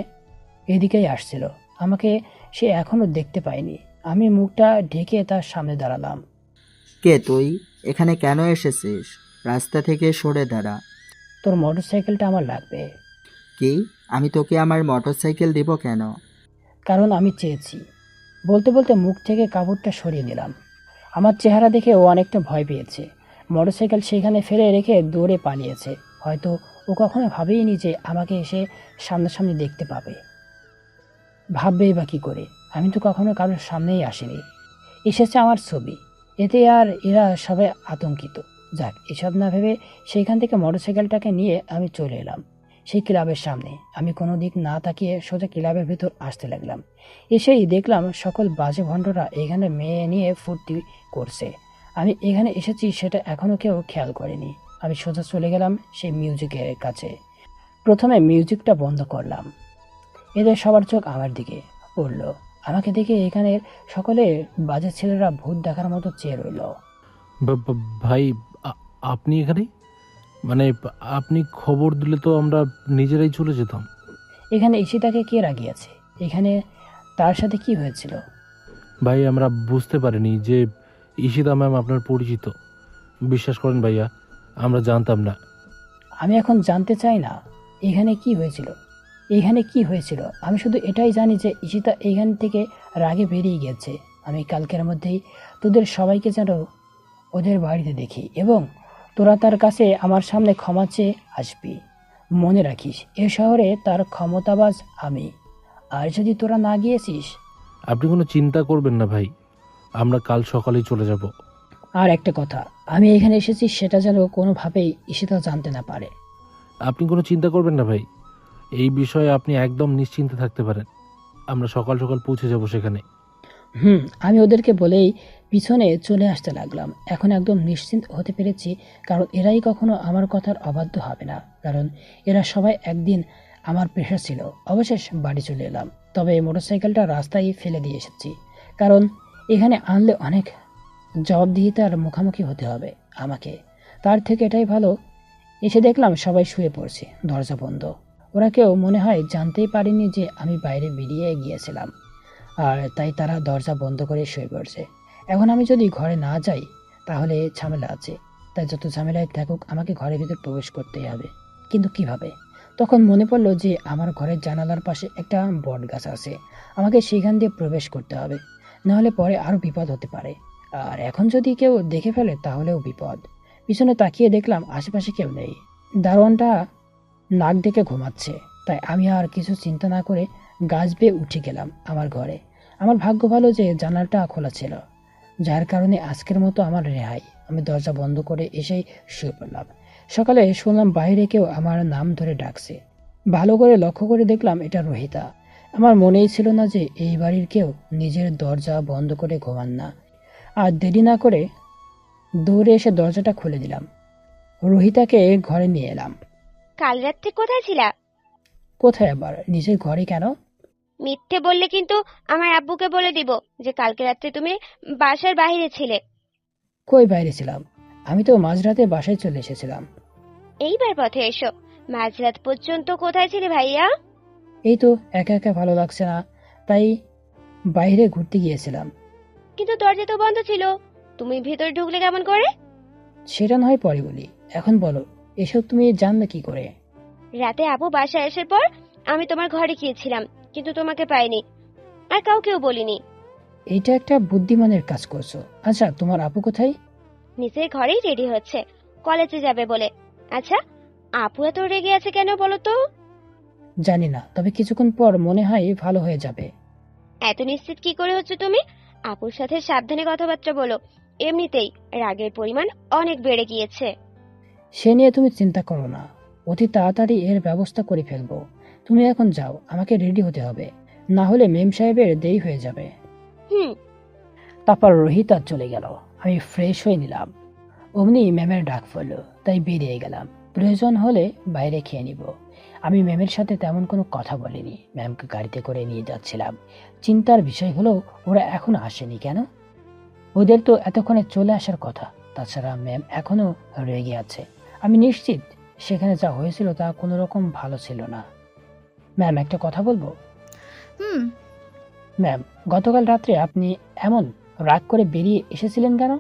এদিকেই আসছিল। আমাকে সে এখনো দেখতে পায়নি। আমি মুখটা ঢেকে তার সামনে দাঁড়ালাম। কে তুই? এখানে কেন এসেছিস? রাস্তা থেকে সরে দাঁড়া। তোর মোটরসাইকেলটা আমার লাগবে। কি? আমি তোকে আমার মোটরসাইকেল দিব কেন? কারণ আমি চেয়েছি। বলতে বলতে মুখ থেকে কাপড়টা সরিয়ে দিলাম। আমার চেহারা দেখে ও অনেকটা ভয় পেয়েছে। মোটরসাইকেল সেখানে ফেলে রেখে দৌড়ে পালিয়েছে। হয়তো ও কখনো ভাবেইনি যে আমাকে এসে সামনাসামনি দেখতে পাবে। ভাববেই বা কী করে? আমি তো কখনো কারোর সামনেই আসিনি। এসেছে আমার ছবি, এতে আর এরা সবাই আতঙ্কিত। যাক, এসব না ভেবে সেইখান থেকে মোটরসাইকেলটাকে নিয়ে আমি চলে এলাম সেই ক্লাবের সামনে। আমি কোনো দিক না তাকিয়ে সোজা ক্লাবের ভেতর আসতে লাগলাম। এসেই দেখলাম সকল বাজে ভণ্ডরা এখানে মেয়ে নিয়ে ফুর্তি করছে। আমি এখানে এসেছি সেটা এখনও কেউ খেয়াল করেনি। আমি সোজা চলে গেলাম সেই মিউজিকের কাছে। প্রথমে মিউজিকটা বন্ধ করলাম। এদের সবার চোখ আমার দিকে পড়ল। আমাকে দেখে এখানের সকলে বাজে ছেলেরা ভূত দেখার মতো চেয়ে রইল। ভাই, আপনি এখানে? মানে আপনি খবর দিলে তো আমরা নিজেরাই চলে যেতাম। এখানে ঈশিতাকে কে রাগিয়েছে? এখানে তার সাথে কি হয়েছিল? ভাই, আমরা বুঝতে পারিনি যে ঈশিতা ম্যাম আপনার পরিচিত। বিশ্বাস করেন ভাইয়া, আমরা জানতাম না। আমি এখন জানতে চাই না এখানে কি হয়েছিল। এখানে কি হয়েছিল আমি শুধু এটাই জানি যে ঈশিতা এখান থেকে রাগে বেরিয়ে গেছে। আমি কালকের মধ্যেই তোদের সবাইকে যেন ওদের বাড়িতে দেখি এবং তোরা তার কাছে আমার সামনে ক্ষমা চেয়ে আসবি। মনে রাখিস, এ শহরে তার ক্ষমতাবাজ আমি। আর যদি তোরা না গিয়েছিস। আপনি কোনো চিন্তা করবেন না ভাই, আমরা কাল সকালেই চলে যাব। আর একটা কথা, আমি এখানে এসেছি সেটা যেন কোনোভাবেই ঈশিতা জানতে না পারে। আপনি কোনো চিন্তা করবেন না ভাই, এই বিষয়ে আপনি একদম নিশ্চিন্তে থাকতে পারেন। আমরা সকাল সকাল পৌঁছে যাব সেখানে। আমি ওদেরকে বলেই পিছনে চলে আসতে লাগলাম। এখন একদম নিশ্চিন্ত হতে পেরেছি, কারণ এরাই কখনো আমার কথার অবাধ্য হবে না। কারণ এরা সবাই একদিন আমার প্রেশার ছিল। অবশেষ বাড়ি চলে এলাম। তবে মোটরসাইকেলটা রাস্তায় ফেলে দিয়ে এসেছি, কারণ এখানে আনলে অনেক জবাবদিহিতার মুখোমুখি হতে হবে আমাকে। তার থেকে এটাই ভালো। এসে দেখলাম সবাই শুয়ে পড়ছে, দরজা বন্ধ। ওরা কেউ মনে হয় জানতেই পারেনি যে আমি বাইরে বেরিয়ে গিয়েছিলাম, আর তাই তারা দরজা বন্ধ করে শুয়ে পড়ছে। এখন আমি যদি ঘরে না যাই তাহলে ঝামেলা আছে। তাই যত ঝামেলায় থাকুক আমাকে ঘরের ভিতর প্রবেশ করতেই হবে। কিন্তু কিভাবে? তখন মনে পড়লো যে আমার ঘরের জানালার পাশে একটা বট গাছ আছে। আমাকে সেখান দিয়ে প্রবেশ করতে হবে, নাহলে পরে আরও বিপদ হতে পারে। আর এখন যদি কেউ দেখে ফেলে তাহলেও বিপদ। পিছনে তাকিয়ে দেখলাম আশেপাশে কেউ নেই। দারোয়ানটা নাক ডেকে ঘুমাচ্ছে। তাই আমি আর কিছু চিন্তা না করে গাছ বেয়ে উঠে গেলাম আমার ঘরে। আমার ভাগ্য ভালো যে জানালাটা খোলা ছিল, যার কারণে আজকের মতো আমার রেহাই। আমি দরজা বন্ধ করে এসেই শুয়ে পড়লাম। সকালে শুনলাম বাইরে কেউ আমার নাম ধরে ডাকছে। ভালো করে লক্ষ্য করে দেখলাম এটা রোহিতা। আমার মনেই ছিল না যে এই বাড়ির কেউ নিজের দরজা বন্ধ করে ঘুমান না। আর দেরি না করে দৌড়ে এসে দরজাটা খুলে দিলাম। রোহিতাকে ঘরে নিয়ে এলাম। কাল রাত্রে কোথায় ছিলা? কোথায় আবার? নিজের ঘরে। কেন? মিথ্যে বললে কিন্তু আমার আব্বুকে বলে দিব যে কালকে রাত্রে তুমি বাসার বাইরে ছিলে। কই বাইরে ছিলাম? আমি তো মাঝরাতে বাসায় চলে এসেছিলাম। এইবার পথে এসো। মাঝরাত পর্যন্ত কোথায় ছিলে ভাইয়া? এই তো একা একা ভালো লাগছে না, তাই বাইরে ঘুরতে গিয়েছিলাম। কিন্তু দরজা তো বন্ধ ছিল, তুমি ভেতর ঢুকলে কেমন করে? সেটা নয় পরে বলি, এখন বলো এসব তুমি জানলে কি করে? রাতে আব্বু বাসায় আসার পর আমি তোমার ঘরে গিয়েছিলাম, কিন্তু তোমাকে পাইনি, আর কাউকেও বলিনি। এইটা একটা বুদ্ধিমানের কাজ করছো। আচ্ছা, তোমার আপু কোথায়? নিচের ঘরেই রেডি হচ্ছে, কলেজে যাবে বলে। আচ্ছা, আপু এত রেগে আছে কেন বলো তো? জানি না, তবে কিছুক্ষণ পর মনে হয় ভালো হয়ে যাবে। এত নিশ্চিত কি করে হচ্ছে তুমি? আপুর সাথে সাবধানে কথাবার্তা বলো, এমনিতেই রাগের পরিমাণ অনেক বেড়ে গিয়েছে। সে নিয়ে তুমি চিন্তা করো না, অতি তাড়াতাড়ি এর ব্যবস্থা করে ফেলবো। তুমি এখন যাও, আমাকে রেডি হতে হবে, না হলে মেম সাহেবের দেরি হয়ে যাবে। হুম। তারপর রোহিতা চলে গেল। আমি ফ্রেশ হয়ে নিলাম। অমনি ম্যামের ডাক পড়লো, তাই বেরিয়ে গেলাম। প্রয়োজন হলে বাইরে খেয়ে নিব। আমি ম্যামের সাথে তেমন কোনো কথা বলিনি। ম্যামকে গাড়িতে করে নিয়ে যাচ্ছিলাম। চিন্তার বিষয় হলো ওরা এখনো আসেনি কেন? ওদের তো এতক্ষণে চলে আসার কথা। তাছাড়া ম্যাম এখনো রেগে আছে। আমি নিশ্চিত সেখানে যা হয়েছিল তা কোনো রকম ভালো ছিল না। ম্যাম, একটা কথা বলবো? হুম। ম্যাম, গতকাল রাত্রে আপনি এমন রাগ করে বেরিয়ে এসেছিলেন কেন?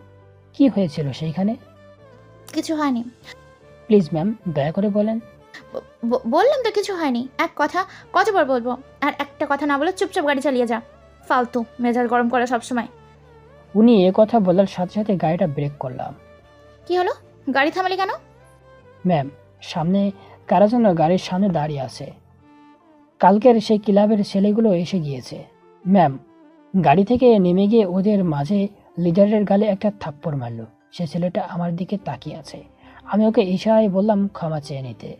কি হয়েছিল সেইখানে? কিছু হয়নি। প্লিজ ম্যাম, দয়া করে বলেন। বললাম তো কিছু হয়নি। এক কথা কতবার বলবো? আর একটা কথা না বলে চুপচাপ গাড়ি চালিয়ে যা। ফালতু মেজাজ গরম করে সবসময়। উনি এ কথা বলার সাথে সাথে গাড়িটা ব্রেক করলাম। কি হলো? গাড়ি থামালি কেন? ম্যাম, সামনে কারা যেন গাড়ির সামনে দাঁড়িয়ে আছে। কালকের সেই ক্লাবের ছেলেগুলো এসে গিয়েছে। ম্যাম, গাড়ি থেকে নেমে গিয়ে ওদের মাঝে লিডারের গালে একটা থাপ্পড় মারল। সে ছেলেটা আমার দিকে তাকিয়ে আছে। আমি ওকে ইশারায় বললাম ক্ষমা চেয়ে নিতে।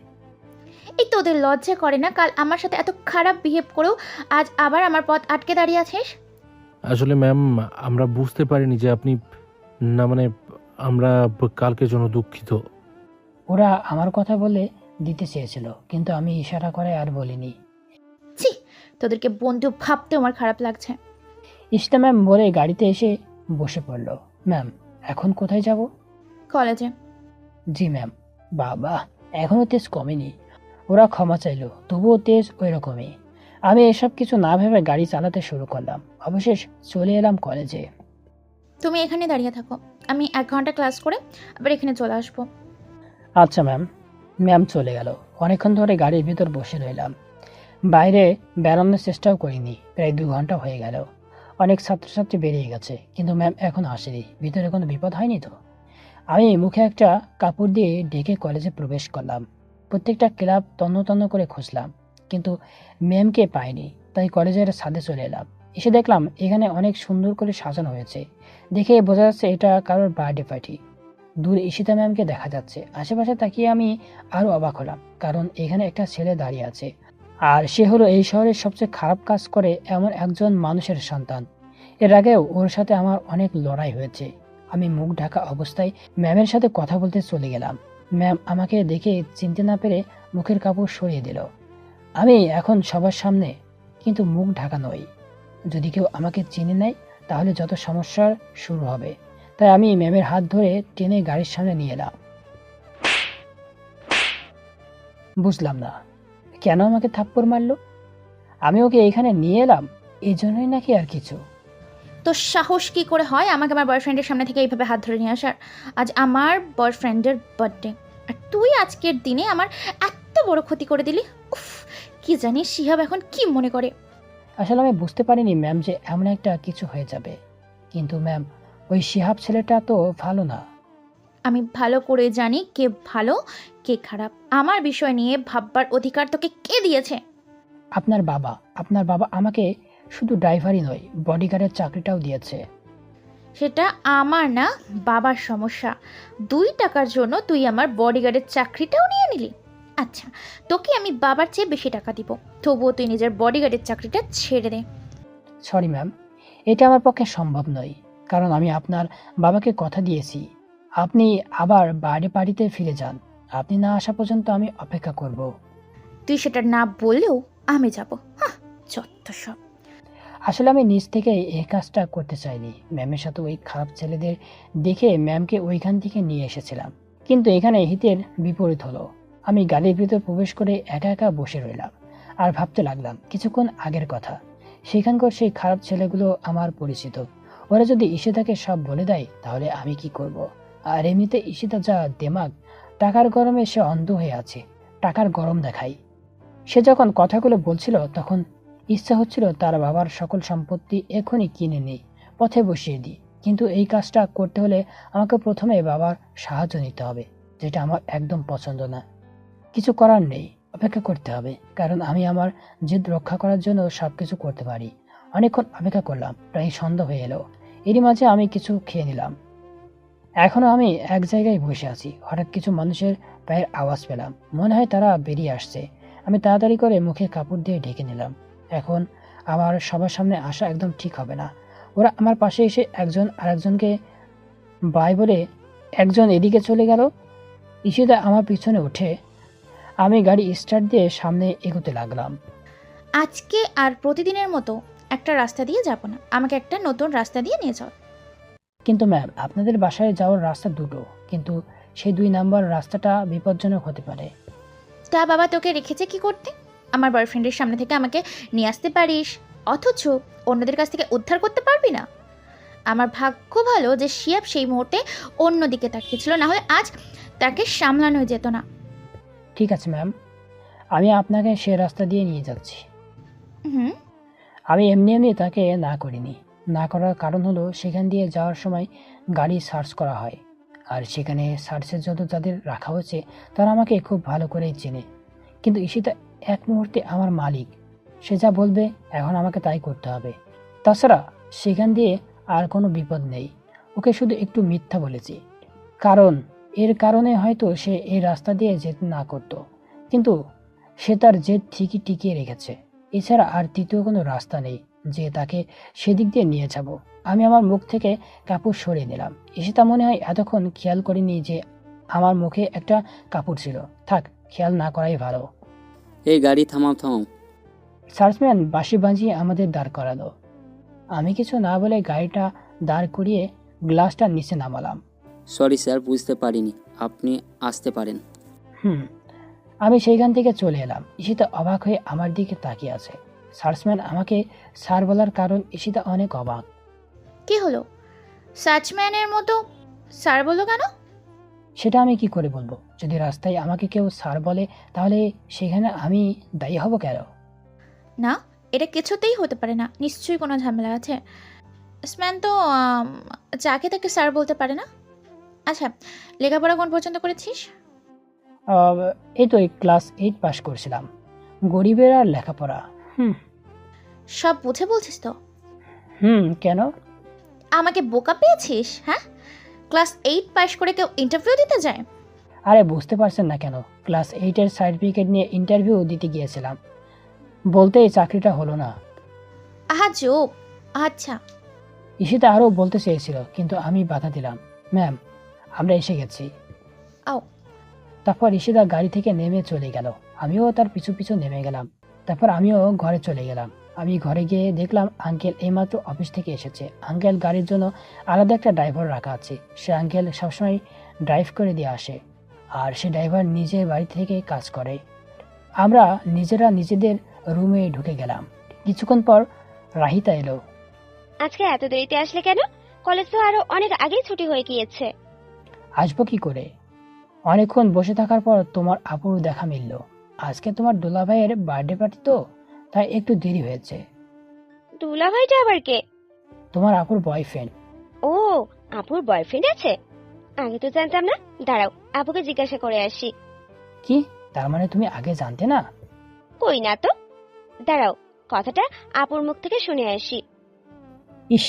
এই তোদের লজ্জা করে না? কাল আমার সাথে এত খারাপ বিহেভ করেও আজ আবার আমার পথ আটকে দাঁড়িয়ে আছিস। আসলে ম্যাম, আমরা বুঝতে পারিনি যে আপনি, না মানে আমরা কালকের জন্য দুঃখিত। ওরা আমার কথা বলে দিতে চেয়েছিল, কিন্তু আমি ইশারা করে আর বলিনি। ছি, তোদেরকে বন্ধু ভাবতে আমার খারাপ লাগছে। ইশতা ম্যাম বলে গাড়িতে এসে বসে পড়ল। ম্যাম, এখন কোথায় যাব? কলেজে। জি ম্যাম। বাবা, এখনো তেজ কমেনি। ওরা ক্ষমা চাইলো, তবুও তেজ ওই রকমই। আমি এসব কিছু না ভেবে গাড়ি চালাতে শুরু করলাম। অবশেষ চলে এলাম কলেজে। তুমি এখানে দাঁড়িয়ে থাকো, আমি 1 ঘন্টা ক্লাস করে আবার এখানে চলে আসবো। আচ্ছা ম্যাম। ম্যাম চলে গেল। অনেকক্ষণ ধরে গাড়ির ভিতর বসে রইলাম। বাইরে বেরোনোর চেষ্টাও করিনি। প্রায় 2 ঘন্টা হয়ে গেল। অনেক ছাত্রছাত্রী বেরিয়ে গেছে, কিন্তু ম্যাম এখন আসেনি। ভিতরে কোনো বিপদ হয়নি তো? আমি মুখে একটা কাপড় দিয়ে ঢেকে কলেজে প্রবেশ করলাম। প্রত্যেকটা ক্লাব তন্ন তন্ন করে খুঁজলাম, কিন্তু ম্যামকে পাইনি। তাই কলেজের ছাদে চলে এলাম। এসে দেখলাম এখানে অনেক সুন্দর করে সাজানো হয়েছে। দেখে বোঝা যাচ্ছে এটা কারোর বার্থডে পার্টি। দূরে ঈশিতা ম্যামকে দেখা যাচ্ছে। আশেপাশে তাকিয়ে আমি আরও অবাক হলাম, কারণ এখানে একটা ছেলে দাঁড়িয়ে আছে, আর সে হলো এই শহরের সবচেয়ে খারাপ কাজ করে এমন একজন মানুষের সন্তান। এর আগেও ওর সাথে আমার অনেক লড়াই হয়েছে। আমি মুখ ঢাকা অবস্থায় ম্যামের সাথে কথা বলতে চলে গেলাম। ম্যাম আমাকে দেখে চিনতে না পেরে মুখের কাপড় সরিয়ে দিল। আমি এখন সবার সামনে, কিন্তু মুখ ঢাকা নই। যদি কেউ আমাকে চিনে নেয় তাহলে যত সমস্যার শুরু হবে। তাই আমি ম্যামের হাত ধরে টেনে গাড়ির সামনে নিয়ে এলাম। বুঝলাম না কেন আমাকে থাপ্পড় মারলো। আমি ওকে এখানে নিয়ে এলাম এই জন্যই নাকি আর কিছু? তো সাহস কি করে হয় আমাকে আমার বয়ফ্রেন্ডের সামনে থেকে এইভাবে হাত ধরে নিয়ে আসার? আজ আমার বয়ফ্রেন্ডের বার্থডে, আর তুই আজকের দিনে আমার এত বড় ক্ষতি করে দিলি। উফ, কি জানি শিহাব এখন কি মনে করে। আসলে আমি বুঝতে পারিনি ম্যাম যে এমন একটা কিছু হয়ে যাবে। কিন্তু ম্যাম, ওই শিহাব ছেলেটা তো ভালো না। আমি ভালো করে জানি কে ভালো কে খারাপ। আমার বিষয় নিয়ে ভাববার অধিকার তোকে কে দিয়েছে? আপনার বাবা আমাকে শুধু ড্রাইভারই নয়, বডিগার্ডের চাকরিটাও দিয়েছে। সেটা আমার না বাবার সমস্যা। 2 টাকার জন্য তুই আমার বডিগার্ডের চাকরিটাও নিয়ে নিলি। আচ্ছা, তোকে আমি বাবার চেয়ে বেশি টাকা দিব, তবুও তুই নিজের বডিগার্ডের চাকরিটা ছেড়ে দে। সরি ম্যাম, এটা আমার পক্ষে সম্ভব নয়, কারণ আমি আপনার বাবাকে কথা দিয়েছি আপনি আবার বাড়ি বাড়িতে ফিরে যান। আপনি না আসা পর্যন্ত আমি অপেক্ষা করব। তুই সেটা না বললেও আমি যাব। যত সব। আসলে আমি নিজ থেকে এই কাজটা করতে চাইনি। ম্যামের সাথে ওই খারাপ ছেলেদের দেখে ম্যামকে ওইখান থেকে নিয়ে এসেছিলাম, কিন্তু এখানে হিতের বিপরীত হলো। আমি গাড়ির ভিতর প্রবেশ করে একা একা বসে রইলাম আর ভাবতে লাগলাম কিছুক্ষণ আগের কথা। সেখানকার সেই খারাপ ছেলেগুলো আমার পরিচিত। ওরা যদি ঈশিতাকে সব বলে দেয় তাহলে আমি কি করব? আর এমনিতে ঈশিতা যা দেমাগ, টাকার গরমে সে অন্ধ হয়ে আছে। টাকার গরম দেখাই। সে যখন কথাগুলো বলছিল তখন ইচ্ছা হচ্ছিল তার বাবার সকল সম্পত্তি এখনই কিনে নেই, পথে বসিয়ে দিই। কিন্তু এই কাজটা করতে হলে আমাকে প্রথমে বাবার সাহায্য নিতে হবে, যেটা আমার একদম পছন্দ না। কিছু করার নেই, অপেক্ষা করতে হবে, কারণ আমি আমার জেদ রক্ষা করার জন্য সবকিছু করতে পারি। অনেকক্ষণ অপেক্ষা করলাম, প্রায় সন্ধ্যা হয়ে এলো। এরই মাঝে আমি কিছু খেয়ে নিলাম। এখনো আমি এক জায়গায় বসে আছি। হঠাৎ কিছু মানুষের পায়ের আওয়াজ পেলাম। মনে হয় তারা বেরিয়ে আসছে। আমি তাড়াতাড়ি করে মুখে কাপড় দিয়ে ঢেকে নিলাম। এখন আমার সবার সামনে আসা একদম ঠিক হবে না। ওরা আমার পাশে এসে একজন আরেকজনকে বাই বলে একজন এদিকে চলে গেল। ঈশিতা আমার পিছনে উঠে আমি গাড়ি স্টার্ট দিয়ে সামনে এগোতে লাগলাম। আজকে আর প্রতিদিনের মতো একটা রাস্তা দিয়ে যাব না, আমাকে একটা নতুন রাস্তা দিয়ে নিয়ে যাও। কিন্তু ম্যাম, আপনাদের বাসায় যাওয়ার রাস্তা দুটো, কিন্তু সেই 2 নাম্বার রাস্তাটা বিপজ্জনক হতে পারে। তা বাবা তোকে রেখেছে কি করতে? আমার বয়ফ্রেন্ডের সামনে থেকে আমাকে নিয়ে আসতে পারিস, অথচ অন্যদের কাছ থেকে উদ্ধার করতে পারবি না। আমার ভাগ্য ভালো যে শিয়াব সেই মুহূর্তে অন্যদিকে তাকিয়েছিল, না হলে আজ তাকে সামলানো যেত না। ঠিক আছে ম্যাম, আমি আপনাকে সে রাস্তা দিয়ে নিয়ে যাচ্ছি। হুম। আমি এমনি এমনি তাকে না করিনি। না করার কারণ হলো সেখান দিয়ে যাওয়ার সময় গাড়ি সার্চ করা হয়, আর সেখানে সার্চের জন্য যাদের রাখা হয়েছে তারা আমাকে খুব ভালো করেই চেনে। কিন্তু ঈশিতা এক মুহূর্তে আমার মালিক, সে যা বলবে এখন আমাকে তাই করতে হবে। তাছাড়া সেখান দিয়ে আর কোনো বিপদ নেই, ওকে শুধু একটু মিথ্যা বলেছি, কারণ এর কারণে হয়তো সে এই রাস্তা দিয়ে যেতে না করতো, কিন্তু সে তার জেদ ঠিকই টিকিয়ে রেখেছে। এছাড়া আর তৃতীয় কোনো রাস্তা নেই যে তাকে সেদিক দিয়ে নিয়ে যাব। আমি আমার মুখ থেকে কাপড় সরিয়ে নিলাম। ঈশিতা মনে হয় এতক্ষণ খেয়াল করিনি যে আমার মুখে একটা কাপড় ছিল। থাক, খেয়াল না করাই ভালো। এই গাড়ি থামাও থামাও। সার্চম্যান বাঁশি বাজিয়ে আমাদের দাঁড় করালো। আমি কিছু না বলে গাড়িটা দাঁড় করিয়ে গ্লাসটা নিচে নামালাম। সরি স্যার, বুঝতে পারিনি, আপনি আসতে পারেন। আমি সেইখান থেকে চলে এলাম। ঈশিতা অবাক হয়ে আমার দিকে তাকিয়ে আছে। সার্চম্যান আমাকে স্যার বলার কারণ ঈশিতা অনেক অবাক। কি হলো? সার্চম্যানের মতো স্যার বললো কেন? সেটা আমি কি করে বলবো? যদি রাস্তায় আমাকে কেউ স্যার বলে তাহলে সেখানে আমি দায়ী হব কেন? না, এটা কিছুতেই হতে পারে না, নিশ্চয়ই কোনো ঝামেলা আছে। স্ম্যান তো যাকে তাকে স্যার বলতে পারে না। আচ্ছা, লেখাপড়া কোন পর্যন্ত করেছিস? এই তো ক্লাস 8 পাস করছিলাম। গরিবের আর লেখাপড়া। সব বুঝে বলছিস তো? কেন? আমাকে বোকা পেয়েছিস? হ্যাঁ, ক্লাস 8 পাস করে কেউ ইন্টারভিউ দিতে যায়? আরে বুঝতে পারছেন না কেন? ক্লাস 8-এর সার্টিফিকেট নিয়ে ইন্টারভিউ দিতে গিয়েছিলাম, বলতে এই চাকরিটা হলো না। জোক। আচ্ছা। ঈশিতা আরও বলতে চেয়েছিল, কিন্তু আমি বাধা দিলাম। ম্যাম, আমরা এসে গেছি। আও। তারপর ঈশিতা গাড়ি থেকে নেমে চলে গেল। আমিও তার পিছু পিছু নেমে গেলাম। তারপর আমিও ঘরে চলে গেলাম। আমি ঘরে গিয়ে দেখলাম আঙ্কেল এইমাত্র অফিস থেকে এসেছে। আঙ্কেল গাড়ির জন্য আলাদা একটা ড্রাইভার রাখা আছে। সে আঙ্কেল সবসময় ড্রাইভ করে দিয়ে আসে, আর সে ড্রাইভার নিজের বাড়ি থেকে কাজ করে। আমরা নিজেরা নিজেদের রুমে ঢুকে গেলাম। কিছুক্ষণ পর রাহিতা এলো। আজকে এত দেরিতে আসলে কেন? কলেজ তো আরো অনেক আগেই ছুটি হয়ে গিয়েছে। আসবো কি করে? অনেকক্ষণ বসে থাকার পর তোমার আপুর দেখা মিলল। আজকে তোমার দুলাভাইয়ের বার্থডে পার্টি তো, তাই একটু দেরি হয়েছে। দুলা ভাইটা আবার কে? তোমার আপুর বয়ফ্রেন্ড। ও, আপুর বয়ফ্রেন্ড আছে? আগে তো জানতাম না। দাঁড়াও, আপুকে জিজ্ঞাসা করে আসি। কি? তার মানে তুমি আগে জানতে না? কই না তো। দাঁড়াও, কথাটা আপুর মুখ থেকে শুনে আসি। ইস,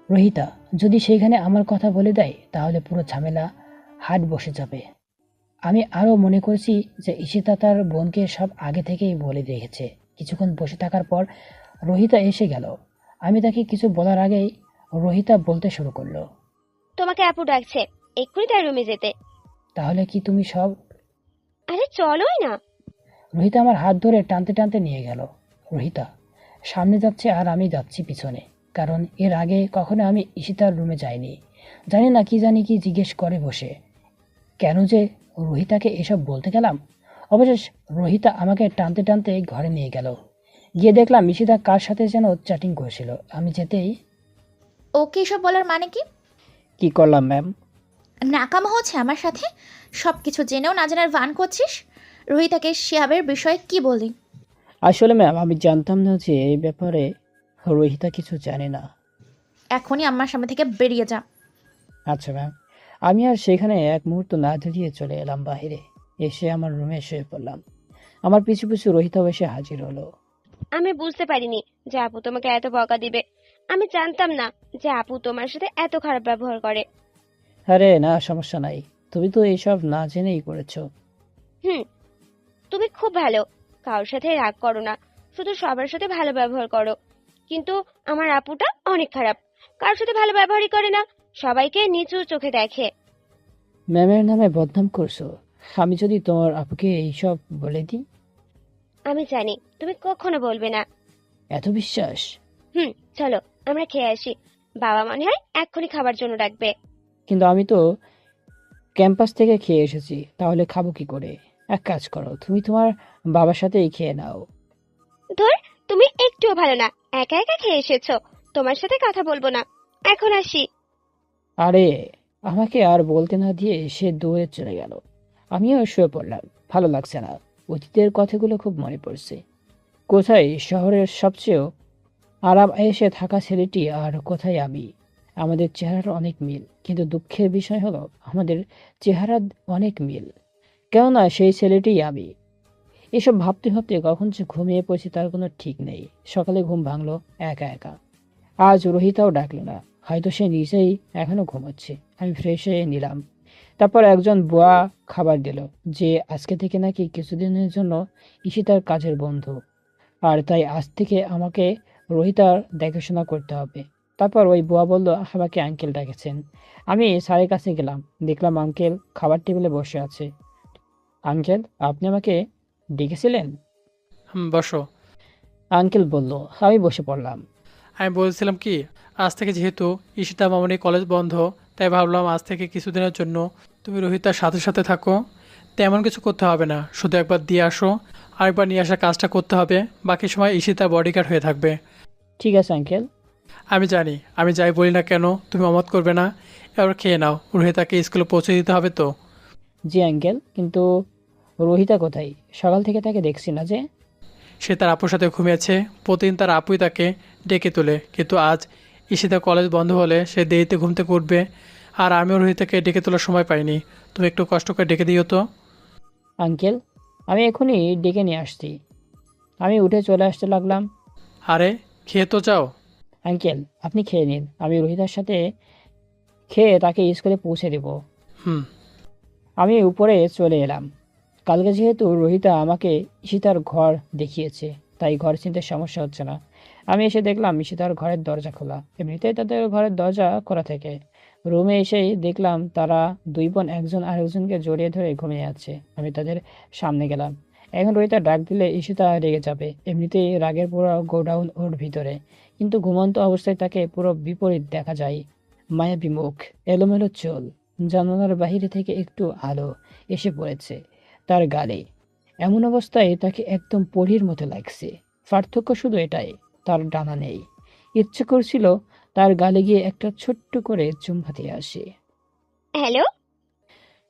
রোহিতা যদি সেখানে আমার কথা বলে দেয় তাহলে পুরো ঝামেলা হাট বসে যাবে। আমি আরো মনে করছি যে ঈশিতা তার বোনকে সব আগে থেকেই বলে রেখেছে। কিছুক্ষণ বসে থাকার পর রোহিতা এসে গেল। আমি তাকে কিছু বলার আগেই রোহিতা বলতে শুরু করলো, তোমাকে আপু ডাকছে, এক্ষুনি তার রুমে যেতে। তাহলে কি তুমি সব? আরে চলোই না। রোহিতা আমার হাত ধরে টানতে টানতে নিয়ে গেল। রোহিতা সামনে যাচ্ছে আর আমি যাচ্ছি পিছনে, কারণ এর আগে কখনো আমি ঈশিতার রুমে যাইনি। জানি না কি জিজ্ঞেস করে বসে। কেন যে রোহিতাকে এসব বলতে গেলাম। অবশেষ রোহিতা আমাকে টানতে টানতে ঘরে নিয়ে গেল। গিয়ে দেখলাম ঈশিতা কার সাথে যেন চ্যাটিং করছিল। আমি যেতেই, ওকে এসব বলার মানে কি? কি করলাম ম্যাম? নাকামো হচ্ছে আমার সাথে? সব কিছু জেনেও না জানার ভান করছিস? রোহিতাকে শিহাবের বিষয়ে কি বলি? আসলে ম্যাম আমি জানতাম না যে এই ব্যাপারে রোহিতা কিছু জানে না। এখনই আমার সামনে থেকে বেরিয়ে যা। আচ্ছা ম্যাম। আমি আর সেখানে এক মুহূর্ত না দাঁড়িয়ে চলে এলাম বাইরে। এসে আমার রুমে শুয়ে পড়লাম। আমার পিছু পিছু রোহিতাও এসে হাজির হলো। আমি বুঝতে পারিনি যে আপু তোমাকে এত বকা দিবে। আমি জানতাম না যে আপু তোমার সাথে এত খারাপ ব্যবহার করে। আরে না, সমস্যা নাই, তুমি তো এইসব না জেনেই করেছো। তুমি খুব ভালো, কারোর সাথে রাগ করো না, শুধু সবার সাথে ভালো ব্যবহার করো। কিন্তু আমার আপুটা অনেক খারাপ, কারোর সাথে ভালো ব্যবহারই করে না, সবাইকে নিচু চোখে দেখে। ম্যামের নামে বদনাম করছো। আমি যদি তোমার আপুকে এইসব বলে দিই? আমি জানি তুমি কখনো বলবে না। এত বিশ্বাস? চলো আমরা খেয়ে আসি। বাবা মনে হয় এক্ষুনি খাবার জন্য ডাকবে। কিন্তু আমি তো ক্যাম্পাস থেকে খেয়ে এসেছি, তাহলে খাবো কি করে? এক কাজ করো, তুমি তোমার বাবার সাথেই খেয়ে নাও। ধর, তুমি একটুও ভালো না, একা একা খেয়ে এসেছো। তোমার সাথে কথা বলবো না, এখন আসি। আরে, আমাকে আর বলতে না দিয়ে সে দৌড়ে চলে গেল। আমিও শুয়ে পড়লাম, ভালো লাগছে না। অতীতের কথাগুলো খুব মনে পড়ছে। কোথায় শহরের সবচেয়ে আরাম এসে থাকা ছেলেটি, আর কোথায় আমি। আমাদের চেহারার অনেক মিল, কিন্তু দুঃখের বিষয় হলো আমাদের চেহারা অনেক মিল। কেননা সেই ছেলেটিই আমি। এসব ভাবতে ভাবতে কখন যে ঘুমিয়ে পড়ছি তার কোনো ঠিক নেই। সকালে ঘুম ভাঙলো একা একা। আজ রোহিতাও ডাকলো না, হয়তো সে নিজেই এখনো ঘুমাচ্ছে। আমি ফ্রেশ হয়ে নিলাম। তারপর একজন বুয়া খাবার দিল, যে আজকে থেকে নাকি কিছুদিনের জন্য ঈশিতার কাজের বন্ধু, আর তাই আজ থেকে আমাকে রোহিতার দেখাশোনা করতে হবে। তারপর ওই বুয়া বলল আমাকে আঙ্কেল ডেকেছেন। আমি স্যারের কাছে গেলাম, দেখলাম আঙ্কেল খাবার টেবিলে বসে আছে। আঙ্কেল, আপনি আমাকে ডেকেছিলেন? বসো। আঙ্কেল বলল। আমি বসে পড়লাম। আমি বলছিলাম কি, আজ থেকে যেহেতু ঈশিতা মামনি কলেজ বন্ধ, তাই ভাবলাম আজ থেকে কিছুদিনের জন্য তুমি রোহিতার সাথে সাথে থাকো। তেমন কিছু করতে হবে না, শুধু একবার দিয়ে আসো, আরেকবার নিয়ে আসার কাজটা করতে হবে। বাকি সময় ঈশিতা বডিগার্ড হয়ে থাকবে। ঠিক আছে আঙ্কেল। আমি জানি, আমি যাই বলি না কেন তুমি অমত করবে না। এবার খেয়ে নাও, রোহিতাকে স্কুলে পৌঁছে দিতে হবে তো। জি আঙ্কেল, কিন্তু রোহিতা কোথায়? সকাল থেকে তাকে দেখছি না যে। সে তার আপুর সাথে ঘুমিয়েছে, প্রতিদিন তার আপুই তাকে ডেকে তোলে, কিন্তু আজ ঈশিতা কলেজ বন্ধ হলে সে দেরিতে ঘুম থেকে উঠবে, আর আমিও রোহিতাকে ডেকে তোলার সময় পাইনি। তুমি একটু কষ্ট করে ডেকে দিও তো। আঙ্কেল, আমি এখনই ডেকে নিয়ে আসছি। আমি উঠে চলে আসতে লাগলাম। আরে, খেয়ে তো যাও। আঙ্কেল, আপনি খেয়ে নিন, আমি রোহিতার সাথে খেয়ে তাকে স্কুলে পৌঁছে দেব। হুম। আমি উপরে চলে এলাম। কালকে যেহেতু রোহিতা আমাকে ঈশিতার ঘর দেখিয়েছে, তাই ঘর চিনতে সমস্যা হচ্ছে না। আমি এসে দেখলাম ঈশিতার ঘরের দরজা খোলা। এমনিতেই তাদের ঘরের দরজা খোলা থাকে। রুমে এসেই দেখলাম তারা দুই বোন একজন আরেকজনকে জড়িয়ে ধরে ঘুমিয়ে আছে। আমি তাদের সামনে গেলাম। এখন রোহিতা ডাক দিলে ঈশিতা রেগে যাবে, এমনিতেই রাগের পুরো গোডাউন ওর ভিতরে। কিন্তু ঘুমন্ত অবস্থায় তাকে পুরো বিপরীত দেখা যায়। মায়াবী মুখ, এলোমেলো চুল, জানালার বাহিরে থেকে একটু আলো এসে পড়েছে তার গালে। এমন অবস্থায় তাকে একদম পরীর মতো লাগছে। পার্থক্য শুধু এটাই, তার ডানা নেই। ইচ্ছে করছিল তার গালে গিয়ে একটা ছোট্ট করে চুম্বা দিয়ে আসে। হ্যালো।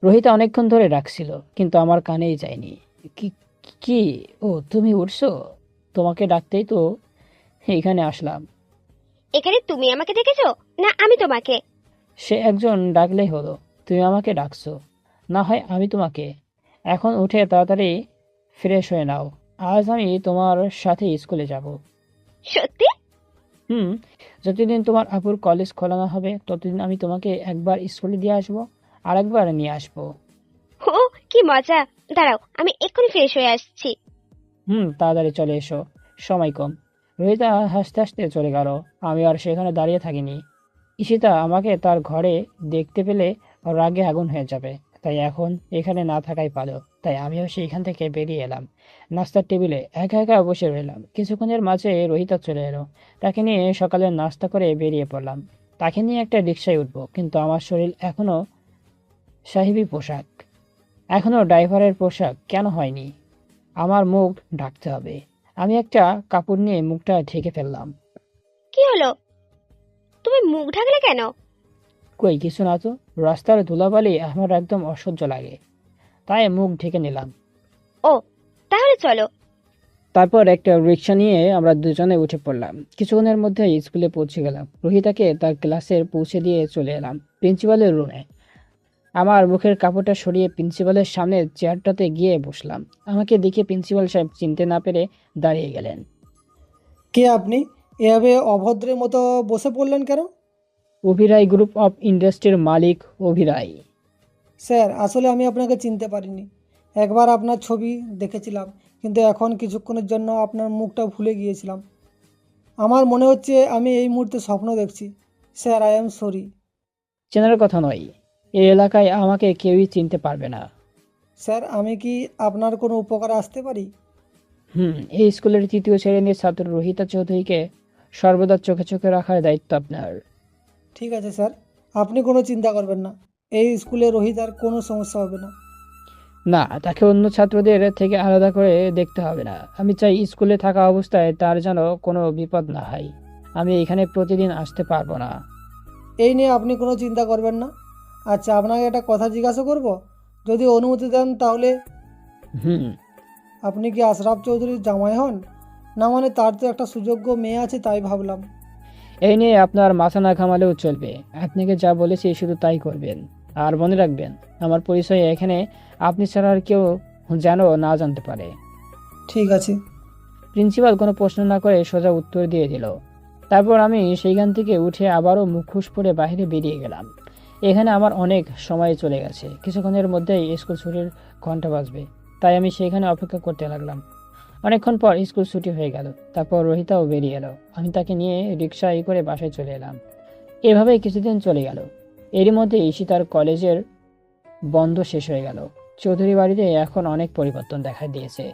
রোহিতা অনেকক্ষণ ধরে ডাকছিল, কিন্তু আমার কানেই যায়নি। কি কি ও, তুমি উঠছো? তোমাকে ডাকতেই তো এখানে আসলাম। এখানে তুমি আমাকে দেখেছো না আমি তোমাকে? সে একজন ডাকলেই হলো। তুমি আমাকে ডাকছো, না হয় আমি তোমাকে। এখন উঠে তাড়াতাড়ি ফ্রেশ হয়ে নাও। আজ আমি তোমার সাথে স্কুলে যাব। সত্যি? হুম, যতদিন তোমার আপুর কলেজ খোলা না হবে ততদিন আমি তোমাকে একবার স্কুলে দিয়ে আসবো, আর একবার নিয়ে আসবো। ও, কি মজা! দাঁড়াও, আমি এক্ষুনি ফ্রেশ হয়ে আসছি। তাড়াতাড়ি চলে এসো, সময় কম। রোহিতা হাসতে হাসতে চলে গেল। আমি আর সেখানে দাঁড়িয়ে থাকিনি। ঈশিতা আমাকে তার ঘরে দেখতে পেলে রাগে আগুন হয়ে যাবে, তাই এখন এখানে না থাকাই ভালো। তাই আমিও সেইখান থেকে বেরিয়ে এলাম। নাস্তার টেবিলে একা একা বসে রইলাম। কিছুক্ষণের মাঝে রোহিতা চলে এলো। তাকে নিয়ে সকালে নাস্তা করে বেরিয়ে পড়লাম। তাকে নিয়ে একটা রিক্সায় উঠবো, কিন্তু আমার শরীর এখনো সাহেবি পোশাক, এখনো ড্রাইভারের পোশাক কেন হয়নি? আমার মুখ ঢাকতে হবে। আমি একটা কাপড় নিয়ে মুখটা ঢেকে ফেললাম। কি হলো? তুমি মুখ ঢাকলে কেন? কই কিছু না তো, রাস্তার ধুলাবালি আমার একদম অসহ্য লাগে, তাই মুখ ঢেকে নিলাম। ও, তাহলে চলো। তারপর একটা রিক্সা নিয়ে আমরা দুজনে উঠে পড়লাম। কিছুক্ষণের মধ্যে স্কুলে পৌঁছে গেলাম। রোহিতাকে তার ক্লাসে পৌঁছে দিয়ে চলে এলাম প্রিন্সিপালের রুমে। আমার মুখের কাপড়টা সরিয়ে প্রিন্সিপালের সামনে চেয়ারটাতে গিয়ে বসলাম। আমাকে দেখে প্রিন্সিপাল সাহেব চিনতে না পেরে দাঁড়িয়ে গেলেন। কে আপনি? এভাবে অভদ্রের মতো বসে পড়লেন কেন? অভিরাই গ্রুপ অফ ইন্ডাস্ট্রির মালিক অভিরাই। স্যার, আসলে আমি আপনাকে চিনতে পারিনি। একবার আপনার ছবি দেখেছিলাম, কিন্তু এখন কিছুক্ষণের জন্য আপনার মুখটা ভুলে গিয়েছিলাম। আমার মনে হচ্ছে আমি এই মুহূর্তে স্বপ্ন দেখছি। Sir, I am sorry. চেনার কথা নয়, এই এলাকায় আমাকে কেউই চিনতে পারবে না। স্যার, আমি কি আপনার কোনো উপকারে আসতে পারি? এই স্কুলের তৃতীয় শ্রেণীর ছাত্র রোহিতা চৌধুরীকে সর্বদা চোখে চোখে রাখার দায়িত্ব আপনার। ঠিক আছে স্যার, আপনি কোনো চিন্তা করবেন না, এই স্কুলে রোহিত আর কোনো সমস্যা হবে না। না, তাকে অন্য ছাত্রদের থেকে আলাদা করে দেখতে হবে না। আমি চাই স্কুলে থাকা অবস্থায় তার যেন কোনো বিপদ না হয়। আমি এখানে প্রতিদিন আসতে পারবো না। এই নিয়ে আপনি কোনো চিন্তা করবেন না। আচ্ছা, আপনাকে একটা কথা জিজ্ঞাসা করব, যদি অনুমতি দেন তাহলে। হুম। আপনি কি আশরাফ চৌধুরীর জামাই হন? না মানে তার তো একটা সুযোগ্য মেয়ে আছে, তাই ভাবলাম। এই নিয়ে আপনার মাথা না ঘামালেও চলবে। আপনাকে যা বলেছি শুধু তাই করবেন। আর মনে রাখবেন, আমার পরিচয় এখানে আপনি ছাড়া আর কেউ যেন না জানতে পারে। ঠিক আছে। প্রিন্সিপাল কোনো প্রশ্ন না করে সোজা উত্তর দিয়ে দিল। তারপর আমি সেইখান থেকে উঠে আবারও মুখোশ পরে বাইরে বেরিয়ে গেলাম। এখানে আমার অনেক সময় চলে গেছে। কিছুক্ষণের মধ্যেই স্কুল ছুটির ঘন্টা বাজবে, তাই আমি সেখানে অপেক্ষা করতে লাগলাম। অনেকক্ষণ পর স্কুল ছুটি হয়ে গেল। তারপর রোহিতাও বেরিয়ে এলো। আমি তাকে নিয়ে রিক্সায় করে বাসায় চলে এলাম। এভাবেই কিছুদিন চলে গেল। এরই মধ্যে ঈশিতার কলেজের বন্ধ শেষ হয়ে গেল। চৌধুরী বাড়িতে এখন অনেক পরিবর্তন দেখা দিয়েছে।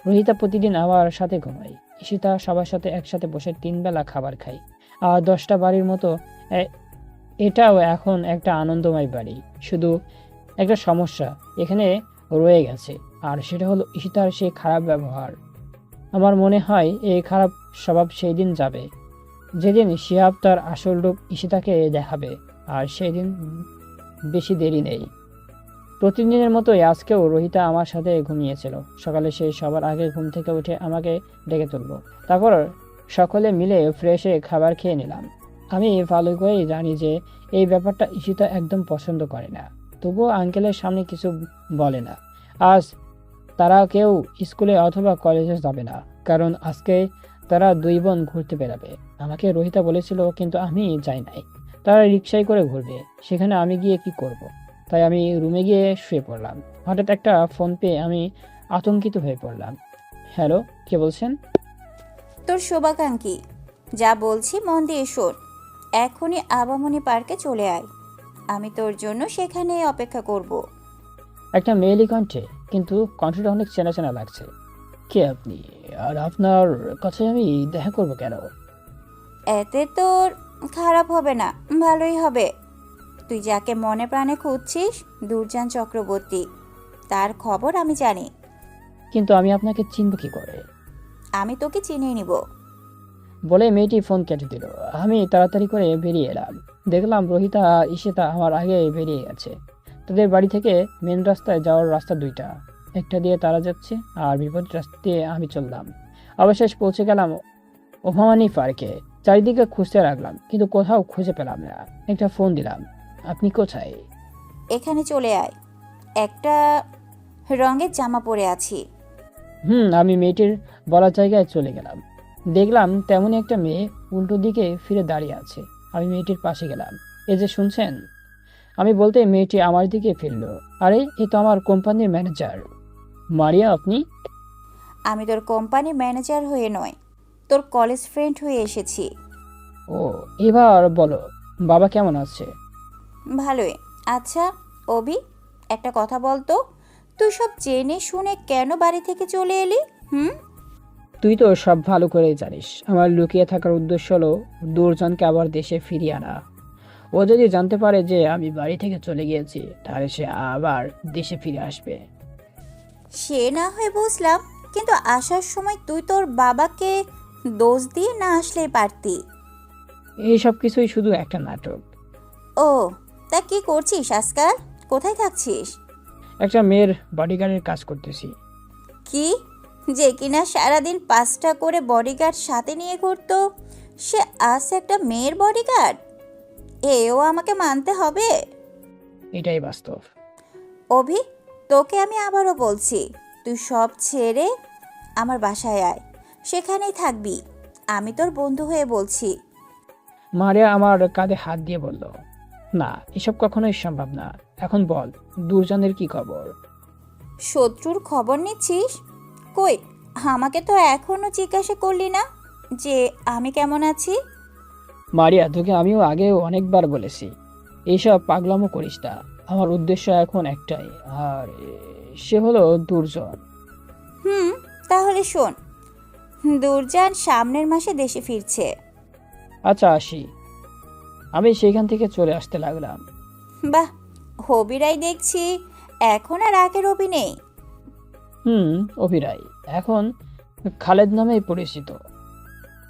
রোহিতা প্রতিদিন আমার সাথে ঘুমায়। ঈশিতা সবার সাথে একসাথে বসে 3 বেলা খাবার খায়। আর 10টা বাড়ির মতো এটাও এখন একটা আনন্দময় বাড়ি। শুধু একটা সমস্যা এখানে রয়ে গেছে, আর সেটা হলো ঈশিতার সেই খারাপ ব্যবহার। আমার মনে হয় এই খারাপ স্বভাব সেই দিন যাবে যেদিন শিহাব তার আসল রূপ ঈশিতাকে দেখাবে, আর সেই দিন বেশি দেরি নেই। প্রতিদিনের মতোই আজকেও রোহিতা আমার সাথে ঘুমিয়েছিল। সকালে সে সবার আগে ঘুম থেকে উঠে আমাকে ডেকে তুলল। তারপর সকলে মিলে ফ্রেশ হয়ে খাবার খেয়ে নিলাম। আমি ভালো করেই জানি যে এই ব্যাপারটা ঈশিতা একদম পছন্দ করে না, তবুও আঙ্কেলের সামনে কিছু বলে না। আজ তারা কেউ স্কুলে অথবা কলেজে যাবে না, কারণ আজকে তারা 2 বোন ঘুরতে বেরাবে। আমাকে রোহিতা বলেছিল, কিন্তু আমি যাই নাই। তারা রিক্সায় করে ঘুরবে, সেখানে আমি গিয়ে কি করব? তাই আমি রুমে গিয়ে শুয়ে পড়লাম। হঠাৎ একটা ফোন পেয়ে আমি আতঙ্কিত হয়ে পড়লাম। হ্যালো, কে বলছেন? তোর শুভাকাঙ্ক্ষী, যা বলছি মন দিয়ে শোন। এখনই আবামনি পার্কে চলে আয়, আমি তোর জন্য সেখানে অপেক্ষা করব। একটা মেয়েলি কণ্ঠে, কিন্তু কণ্ঠটা অনেক চেনা চেনা লাগছে। কে আপনি? আর আপনার কাছে আমি দেখা করব কেন? এতে তোর খারাপ হবে না, ভালোই হবে। তুই যাকে মনে প্রাণে খুঁজছিস, দুর্জান চক্রবর্তী, তার খবর আমি জানি। কিন্তু আমি আপনাকে চিনব কি করে? আমি তোকে চিনিয়ে নিব। বলে মেয়েটি ফোন কেটে দিল। আমি তাড়াতাড়ি করে বেরিয়ে এলাম। দেখলাম রোহিতা আর ঈশিতা আমার আগে বেরিয়ে গেছে। তাদের বাড়ি থেকে মেন রাস্তায় যাওয়ার রাস্তা 2টা, একটা দিয়ে তারা যাচ্ছে আর বিপরীত রাস্তা দিয়ে আমি চললাম। অবশেষ পৌঁছে গেলাম ওভামানি পার্কে। চারিদিকে খুঁজতে লাগলাম, কিন্তু কোথাও খুঁজে পেলাম না। একটা ফোন দিলাম। আপনি কোথায়? এখানে চলে আয়, একটা রঙের জামা পরে আছি। আমি মেয়েটির বলা জায়গায় চলে গেলাম। দেখলাম তেমনই একটা মেয়ে উল্টো দিকে ফিরে দাঁড়িয়ে আছে। আমি মেয়েটির পাশে গেলাম। এই যে শুনছেন, আমি বলতে মেয়েটি আমার দিকে ফিরল। আরে, এ তো আমার কোম্পানির ম্যানেজার। মারিয়া, আপনি? আমি তোর কোম্পানি ম্যানেজার হয়ে নয়, তোর কলেজ ফ্রেন্ড হয়ে এসেছি। ও, এবার বলো, বাবা কেমন আছে? ভালোই। আচ্ছা অভি, একটা কথা বলতো, তুই সব জেনে শুনে কেন বাড়ি থেকে চলে এলি? তুই তো সব ভালো করেই জানিস। আমার লুকিয়ে থাকার উদ্দেশ্য হলো দুর্জনকে আবার দেশে ফিরিয়ে আনা। ও যদি জানতে পারে যে আমি বাড়ি থেকে চলে গিয়েছি, তাহলে সে আবার দেশে ফিরে আসবে। সে না হয় বুঝলাম, কিন্তু আসার সময় তুই তোর বাবাকে দোষ দিয়ে না আসলেই পারতি। এই সব কিছুই শুধু একটা নাটক। ও, তা কি করছিস আজকাল? কোথায় থাকছিস? একটা মেয়ের বডিগার্ডের কাজ করতেছি। কি, যে কিনা সারাদিন 5টা করে বডিগার্ড সাথে নিয়ে ঘুরতো, সে আজ একটা মেয়ের বডিগার্ড? এও আমাকে মানতে হবে। এটাই বাস্তব। অভি, তোকে আমি আবারও বলছি, তুই সব ছেড়ে আমার বাসায় আয়, সেখানেই থাকবি। আমি তোর বন্ধু হয়ে বলছি। মারিয়া আমার কাঁধে হাত দিয়ে বলল, না, এসব কখনোই সম্ভব না। এখন বল, দুর্জনের কি খবর? শত্রুর খবর নিচ্ছিস? কই, আমাকে তো এখনো জিজ্ঞাসা করলি না যে আমি কেমন আছি। মারিয়া, তোকে আমিও আগেও অনেকবার বলেছি, এইসব পাগলামো করিস না। আমার উদ্দেশ্য এখন একটাই, আর সে হলো দুর্জন। তাহলে শোন, দুর্জান সামনের মাসে দেশে ফিরছে। আচ্ছা, আসি। আমি সেখান থেকে চলে আসতে লাগলাম। বাহ, অভিরাই দেখছি এখন আর আগের অভি নেই। অভিরাই এখন খালেদ নামেই পরিচিত।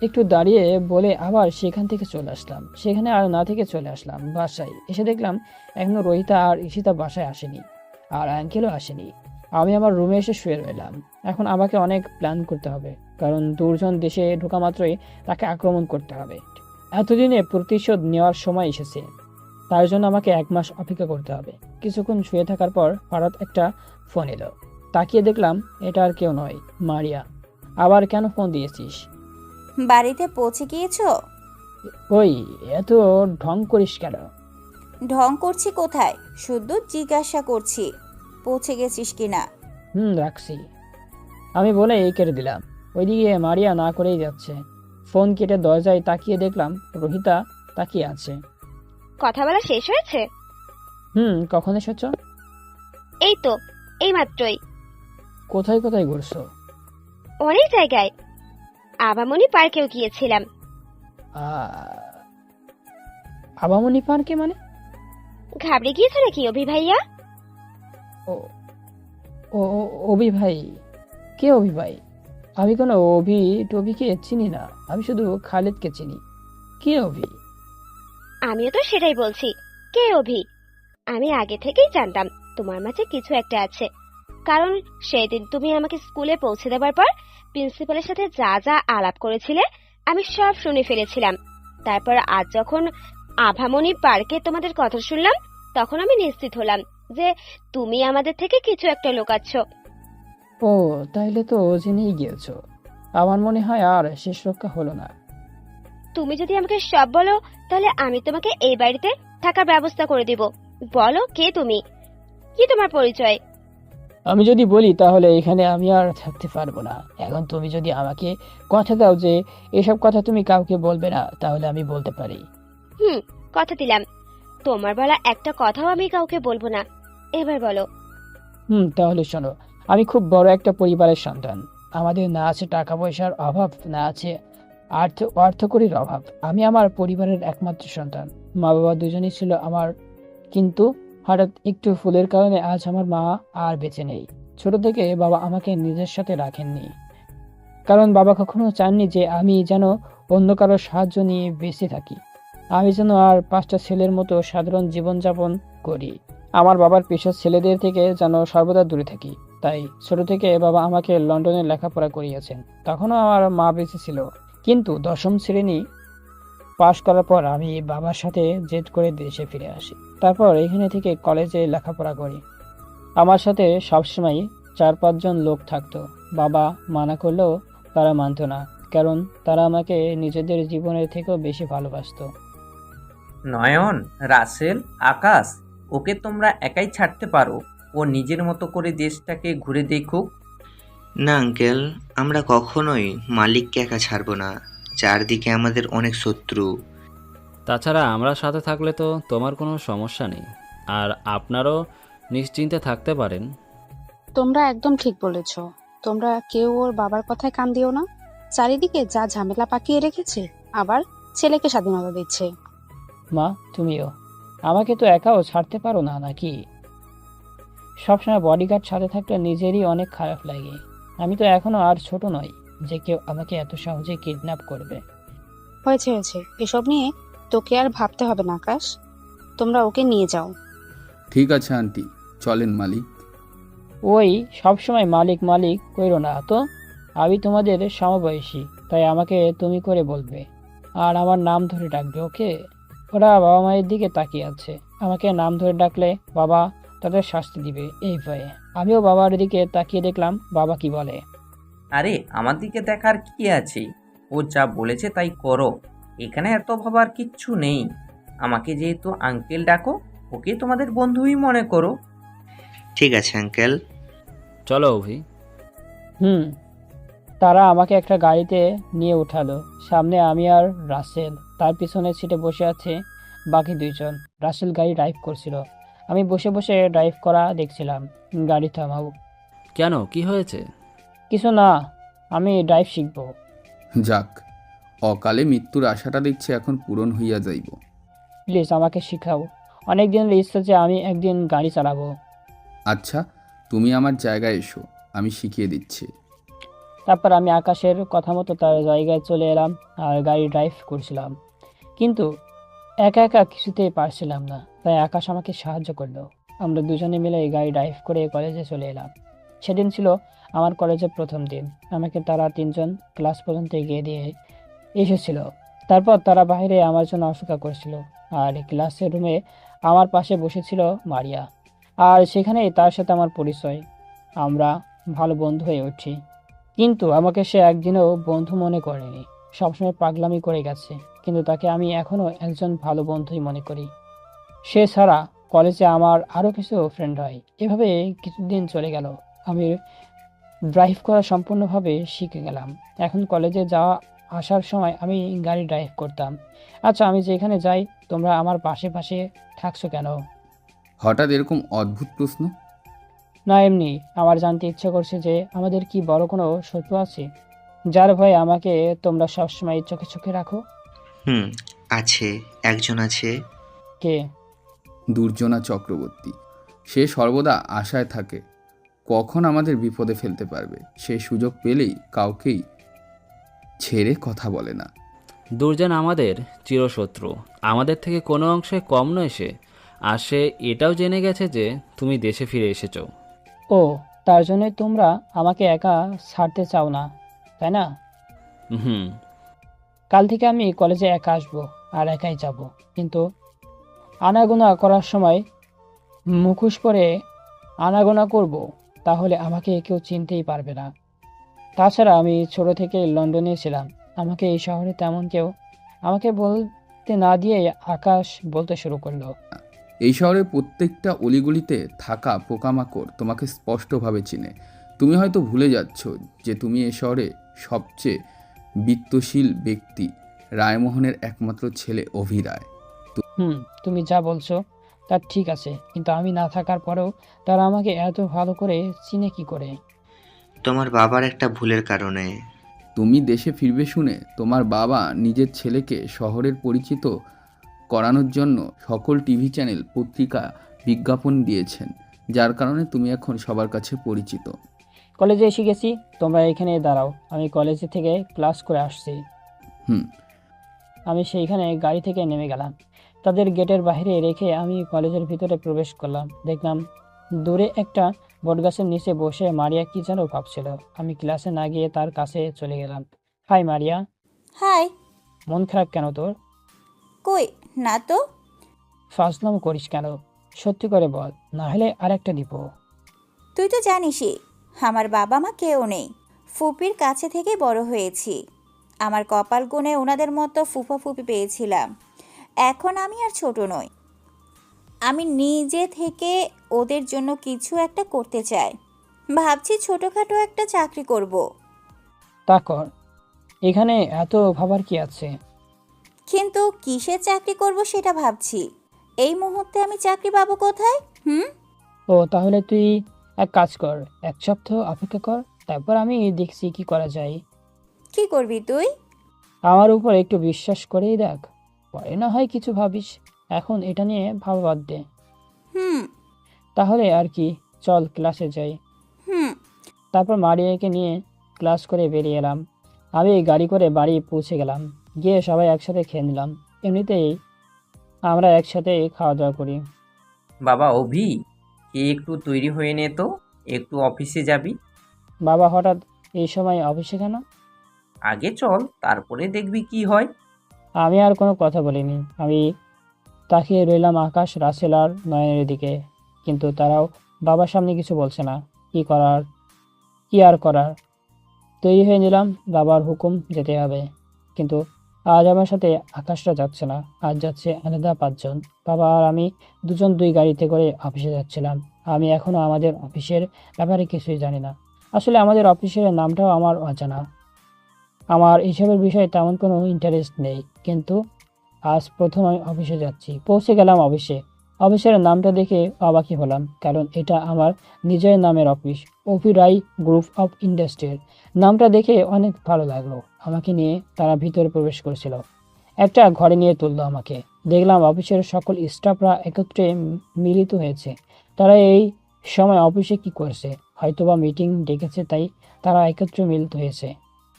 একটু দাঁড়িয়ে বলে আবার সেখান থেকে চলে আসলাম। সেখানে আর না থেকে চলে আসলাম বাসায়। এসে দেখলাম এখনো রোহিতা আর ঈশিতা বাসায় আসেনি, আর আঙ্কেলও আসেনি। আমি আমার রুমে এসে শুয়ে রইলাম। এখন আমাকে অনেক প্ল্যান করতে হবে, কারণ দুর্জন দেশে ঢোকা মাত্রই তাকে আক্রমণ করতে হবে। এতদিনে প্রতিশোধ নেওয়ার সময় এসেছে, তার জন্য আমাকে 1 মাস অপেক্ষা করতে হবে। কিছুক্ষণ শুয়ে থাকার পর হঠাৎ একটা ফোন এলো। তাকিয়ে দেখলাম এটা আর কেউ নয়, মারিয়া। আবার কেন ফোন দিয়েছিস? বাড়িতে পৌঁছে গিয়েছো? ওই এত ঢং করিস কেন? ঢং করছি কোথায়, শুধু জিজ্ঞাসা করছি পৌঁছে গেছিস কিনা। রাখছি, আমি বলে কেটে দিলাম। ওইদিকে মারিয়া না করেই যাচ্ছে। ফোন কেটে দরজায় তাকিয়ে দেখলাম রোহিতা তাকিয়ে আছে। কথা বলা শেষ হয়েছে? কখন এসেছ? এই তো এই মাত্রই। কোথায় কোথায় ঘুরছো? অনেক জায়গায়, আবামনি পার্কেও গিয়েছিলাম। আবামনি পার্কে মানে? ঘাবড়ে গিয়েছো নাকি অভি ভাইয়া? অভি ভাই? কে অভি ভাই? আমি কোনো টবিকে চিনি না, আমি শুধু খালেদকে চিনি। কে অভি? আমিও তো সেটাই বলছি, কে অভি? আমি আগে থেকেই জানতাম তোমার মাঝে কিছু একটা আছে, কারণ সেদিন তুমি আমাকে স্কুলে পৌঁছে দেবার পর প্রিন্সিপালের সাথে যা যা আলাপ করেছিলে আমি সব শুনে ফেলেছিলাম। তারপর আজ যখন আভামনি পার্কে তোমাদের কথা শুনলাম, তখন আমি নিশ্চিত হলাম যে তুমি আমাদের থেকে কিছু একটা লুকাচ্ছ। ও, তাইলে তো জেনেই গিয়েছো। আমার মনে হয় আর শেষ রক্ষা হলো না। তুমি যদি আমাকে সব বলো, তাহলে আমি তোমাকে এই বাড়িতে থাকার ব্যবস্থা করে দিব। বলো, কে তুমি, কি তোমার পরিচয়? আমি যদি বলি তাহলে এখানে আমি আর থাকতে পারবো না। এখন তুমি যদি আমাকে কথা দাও যে এসব কথা তুমি কাউকে বলবে না, তাহলে আমি বলতে পারি। কথা দিলাম, তোমার বলা একটা কথাও আমি কাউকে বলবো না। এবার বলো। তাহলে শোনো, আমি খুব বড় একটা পরিবারের সন্তান। আমাদের না আছে টাকা পয়সার অভাব, না আছে অর্থকরীর অভাব। আমি আমার পরিবারের একমাত্র সন্তান। মা বাবা দুজনেই ছিল আমার, কিন্তু হঠাৎ একটু ভুলের কারণে আজ আমার মা আর বেঁচে নেই। ছোট থেকে বাবা আমাকে নিজের সাথে রাখেননি, কারণ বাবা কখনো চাননি যে আমি যেন অন্য কারোর সাহায্য নিয়ে বেঁচে থাকি। আমি যেন আর 5টা ছেলের মতো সাধারণ জীবনযাপন করি। আমার বাবার পেশার ছেলেদের থেকে যেন সর্বদা দূরে থাকি। তাই ছোট থেকে বাবা আমাকে লন্ডনে লেখাপড়া করিয়েছেন। তখনও আমার মা বেঁচে ছিল, কিন্তু 10ম শ্রেণী পাশ করার পর আমি বাবার সাথে জেদ করে দেশে ফিরে আসি। তারপর এখানে থেকে কলেজে লেখাপড়া করি। আমার সাথে সবসময় 4-5 জন লোক থাকতো। বাবা মানা করলেও তারা মানত না, কারণ তারা আমাকে নিজেদের জীবনের থেকেও বেশি ভালোবাসতো। নয়ন, রাসেল, আকাশ, ওকে তোমরা একাই ছাড়তে পারো। ও নিজের মতো করে দেশটাকে ঘুরে দেখুক। না আঙ্কেল, আমরা কখনোই মালিককে একা ছাড়বো না। চারদিকে আমাদের অনেক শত্রু। তাছাড়া আমরা সাথে থাকলে তো তোমার কোনো সমস্যা নেই, আর আপনারও নিশ্চিন্তে থাকতে পারেন। তোমরা একদম ঠিক বলেছ। তোমরা কেউ ওর বাবার কথায় কান দিও না। চারিদিকে যা ঝামেলা পাকিয়ে রেখেছে, আবার ছেলেকে স্বাধীনতা দিচ্ছে। মা, তুমিও আমাকে তো একাও ছাড়তে পারো না নাকি? সবসময় বডিগার্ড সাথে থাকলে নিজেরই অনেক খারাপ লাগে। আমি তো এখনো আর ছোট নই যে কেউ আমাকে এত সহজে কিডন্যাপ করবে। হয়েছে হয়েছে, এসব নিয়ে তোকে আর ভাবতে হবে না আকাশ। তোমরা ওকে নিয়ে যাও। ঠিক আছে আন্টি, চলেন মালিক। ওই সবসময় মালিক মালিক কইরো না তো। আমি তোমাদের সমবয়সী, তাই আমাকে তুমি করে বলবে, আর আমার নাম ধরে ডাকবে, ওকে? ওরা বাবা মায়ের দিকে তাকিয়ে আছে। আমাকে নাম ধরে ডাকলে বাবা তাদের শাস্তি দিবে এই ভয়ে। আমিও বাবার দিকে তাকিয়ে দেখলাম বাবা কি বলে। আরে আমার দিকে দেখার কি আছে, ও যা বলেছে তাই করো। এখানে এত ভাবার কিচ্ছু নেই। আমাকে যেহেতু আঙ্কেল ডাকো, ওকে তোমাদের বন্ধুই মনে করো। ঠিক আছে আঙ্কেল, চলো অভি। তারা আমাকে একটা গাড়িতে নিয়ে উঠালো। সামনে আমি আর রাসেল, তার পিছনের সিটে বসে আছে বাকি 2 জন। রাসেল গাড়ি ড্রাইভ করছিল, আমি বসে বসে ড্রাইভ করা দেখছিলাম। গাড়ি থামাও। কেন, কি হয়েছে? কিছু না, আমি ড্রাইভ শিখবো। যাক, অকালে মৃত্যুর আশাটা দেখছি এখন পূরণ হইয়া যাইব। প্লিজ আমাকে শেখাও। অনেক দিনের ইচ্ছা যে আমি একদিন গাড়ি চালাবো। আচ্ছা, তুমি আমার জায়গায় এসো, আমি শিখিয়ে দিচ্ছি। তারপর আমি আকাশের কথা মতো তার জায়গায় চলে এলাম আর গাড়ি ড্রাইভ করছিলাম। কিন্তু একা একা কিছুতেই পারছিলাম না, তাই আকাশ আমাকে সাহায্য করলো। আমরা দুজনে মিলে এই গাড়ি ড্রাইভ করে কলেজে চলে এলাম। সেদিন ছিল আমার কলেজের প্রথম দিন। আমাকে তারা তিনজন ক্লাস পর্যন্ত এগিয়ে দিয়ে এসেছিল। তারপর তারা বাইরে আমার জন্য অপেক্ষা করছিল, আর ক্লাসের রুমে আমার পাশে বসেছিল মারিয়া। আর সেখানেই তার সাথে আমার পরিচয়। আমরা ভালো বন্ধু হয়ে উঠি। কিন্তু আমাকে সে একদিনও বন্ধু মনে করেনি, সবসময় পাগলামি করে গেছে। কিন্তু তাকে আমি এখনও একজন ভালো বন্ধুই মনে করি। সে ছাড়া কলেজে আমার আরও কিছু ফ্রেন্ড হয়। এভাবে কিছুদিন চলে গেল। আমি ড্রাইভ করা সম্পূর্ণভাবে শিখে গেলাম। এখন কলেজে যাওয়া আসার সময় আমি গাড়ি ড্রাইভ করতাম। আচ্ছা, আমি যেখানে যাই তোমরা আমার পাশে পাশে থাকছো কেন? হঠাৎ এরকম অদ্ভুত প্রশ্ন? না, এমনি আমার জানতে ইচ্ছে করছে যে আমাদের কি বড় কোনো শত্রু আছে যার ভয়ে আমাকে তোমরা সবসময় চোখে চোখে রাখো? আছে, একজন আছে। কে? দুর্জনা চক্রবর্তী। সে সর্বদা আশায় থাকে কখন আমাদের বিপদে ফেলতে পারবে। সে সুযোগ পেলেই কাউকেই ছেড়ে কথা বলে না। দুর্জন আমাদের চিরশত্রু, আমাদের থেকে কোনো অংশে কম নয় সে। আর সে এটাও জেনে গেছে যে তুমি দেশে ফিরে এসেছো। ও, তার জন্যই তোমরা আমাকে একা ছাড়তে চাও না, তাই না? হুম। কাল থেকে আমি কলেজে একা আসবো আর একাই যাব। কিন্তু আনাগোনা করার সময় মুখোশ পরে আনাগোনা করব, তাহলে আমাকে কেউ চিনতেই পারবে না। তাছাড়া আমি ছোট থেকে লন্ডনে ছিলাম। আমাকে এই শহরে তেমন কেউ আমাকে বলতে না দিয়ে আকাশ বলতে শুরু করলো। এই শহরের প্রত্যেকটা অলিগলিতে থাকা পোকামাকড় তোমাকে স্পষ্টভাবে চিনে। তুমি হয়তো ভুলে যাচ্ছ যে তুমি এ শহরে সবচেয়ে বিত্তশীল ব্যক্তি রায়মোহনের একমাত্র ছেলে অভিরায়। তুমি যা বলছো তা ঠিক আছে, কিন্তু আমি না থাকার পরেও তারা আমাকে এত ভালো করে চিনে কি করে? তোমার বাবার একটা ভুলের কারণে। তুমি দেশে ফিরবে শুনে তোমার বাবা নিজের ছেলেকে শহরের পরিচিত করানোর জন্য সকল টিভি চ্যানেল পত্রিকা বিজ্ঞাপন দিয়েছেন, যার কারণে তুমি এখন সবার কাছে পরিচিত। কলেজে এসে গেছি, তোমরা এখানে দাঁড়াও, আমি কলেজে থেকে ক্লাস করে আসছি। আমি সেইখানে গাড়ি থেকে নেমে গেলাম। তাদের গেটের বাইরে রেখে আমি কলেজের ভিতরে প্রবেশ করলাম। দেখলাম দূরে একটা বটগাছের নিচে বসে মারিয়া কি যেন ভাবছিল। আমি ক্লাসে না গিয়ে তার কাছে চলে গেলাম। Hi Maria. হাই। মন খারাপ কেন তোর? কই না তো। ফাজলাম করিস কেন? সত্যি করে বল, না হলে আরেকটা দিব। তুই তো জানিসই আমার বাবা মা কেউ নেই। ফুপির কাছে থেকে বড় হয়েছি। আমার কপাল গুনে ওনাদের মতো ফুফা ফুপি পেয়েছিলাম। এখন আমি আর ছোট নই। আমি নিজে থেকে ওদের জন্য কিছু একটা করতে চাই। ভাবছি ছোটখাটো একটা চাকরি করব। তা কর, এখানে এত ভাবার কি আছে? কিন্তু কিসের চাকরি করব সেটা ভাবছি। এই মুহূর্তে আমি চাকরি পাবো কোথায়? ও, তাহলে তুই এক কাজ কর, 1 সপ্তাহ অপেক্ষা কর, তারপর আমি দেখছি কি করা যায়। কি করবি তুই? আমার উপর একটু বিশ্বাস করেই দেখ, পরে না হয় কিছু ভাবিস। এখন এটা নিয়ে ভাবা বাদ দে। তাহলে আর কি, চল ক্লাসে যাই। তারপর মারিয়াকে নিয়ে ক্লাস করে বেরিয়ে এলাম। আমি গাড়ি করে বাড়ি পৌঁছে গেলাম। গিয়ে সবাই একসাথে খেয়ে নিলাম। এমনিতেই আমরা একসাথে খাওয়া দাওয়া করি। বাবা অভি, একটু তৈরি হয়ে নে তো, একটু অফিসে যাবি। বাবা হঠাৎ এই সময় অফিসে কেন? আগে চল, তারপরে দেখবি কি হয়। আমি আর কোনো কথা বলিনি। আমি তাকিয়ে রইলাম আকাশ, রাসেল আর নয়নের দিকে। কিন্তু তারাও বাবার সামনে কিছু বলছে না। কি আর করার, তৈরি হয়ে নিলাম। বাবার হুকুম, যেতে হবে। কিন্তু আজ আমার সাথে আকাশটা যাচ্ছে না। আজ যাচ্ছে আলাদা 5 জন। বাবা আর আমি দুজন 2 গাড়িতে করে অফিসে যাচ্ছিলাম। আমি এখনো আমাদের অফিসের ব্যাপারে কিছুই জানি না। আসলে আমাদের অফিসের নামটাও আমার অজানা। আমার এসবের বিষয়ে তেমন কোনো ইন্টারেস্ট নেই। কিন্তু আজ প্রথম আমি অফিসে যাচ্ছি। পৌঁছে গেলাম অফিসে। অফিসের নামটা দেখে অবাকই হলাম, কারণ এটা আমার নিজের নামের অফিস, অভিরাই গ্রুপ অফ ইন্ডাস্ট্রির। নামটা দেখে অনেক ভালো লাগলো। আমাকে নিয়ে তারা ভিতরে প্রবেশ করেছিল। একটা ঘরে নিয়ে তুললো আমাকে। দেখলাম অফিসের সকল স্টাফরা একত্রে মিলিত হয়েছে। তারা এই সময় অফিসে কি করছে? হয়তোবা মিটিং ডেকেছে, তাই তারা একত্রে মিলিত হয়েছে।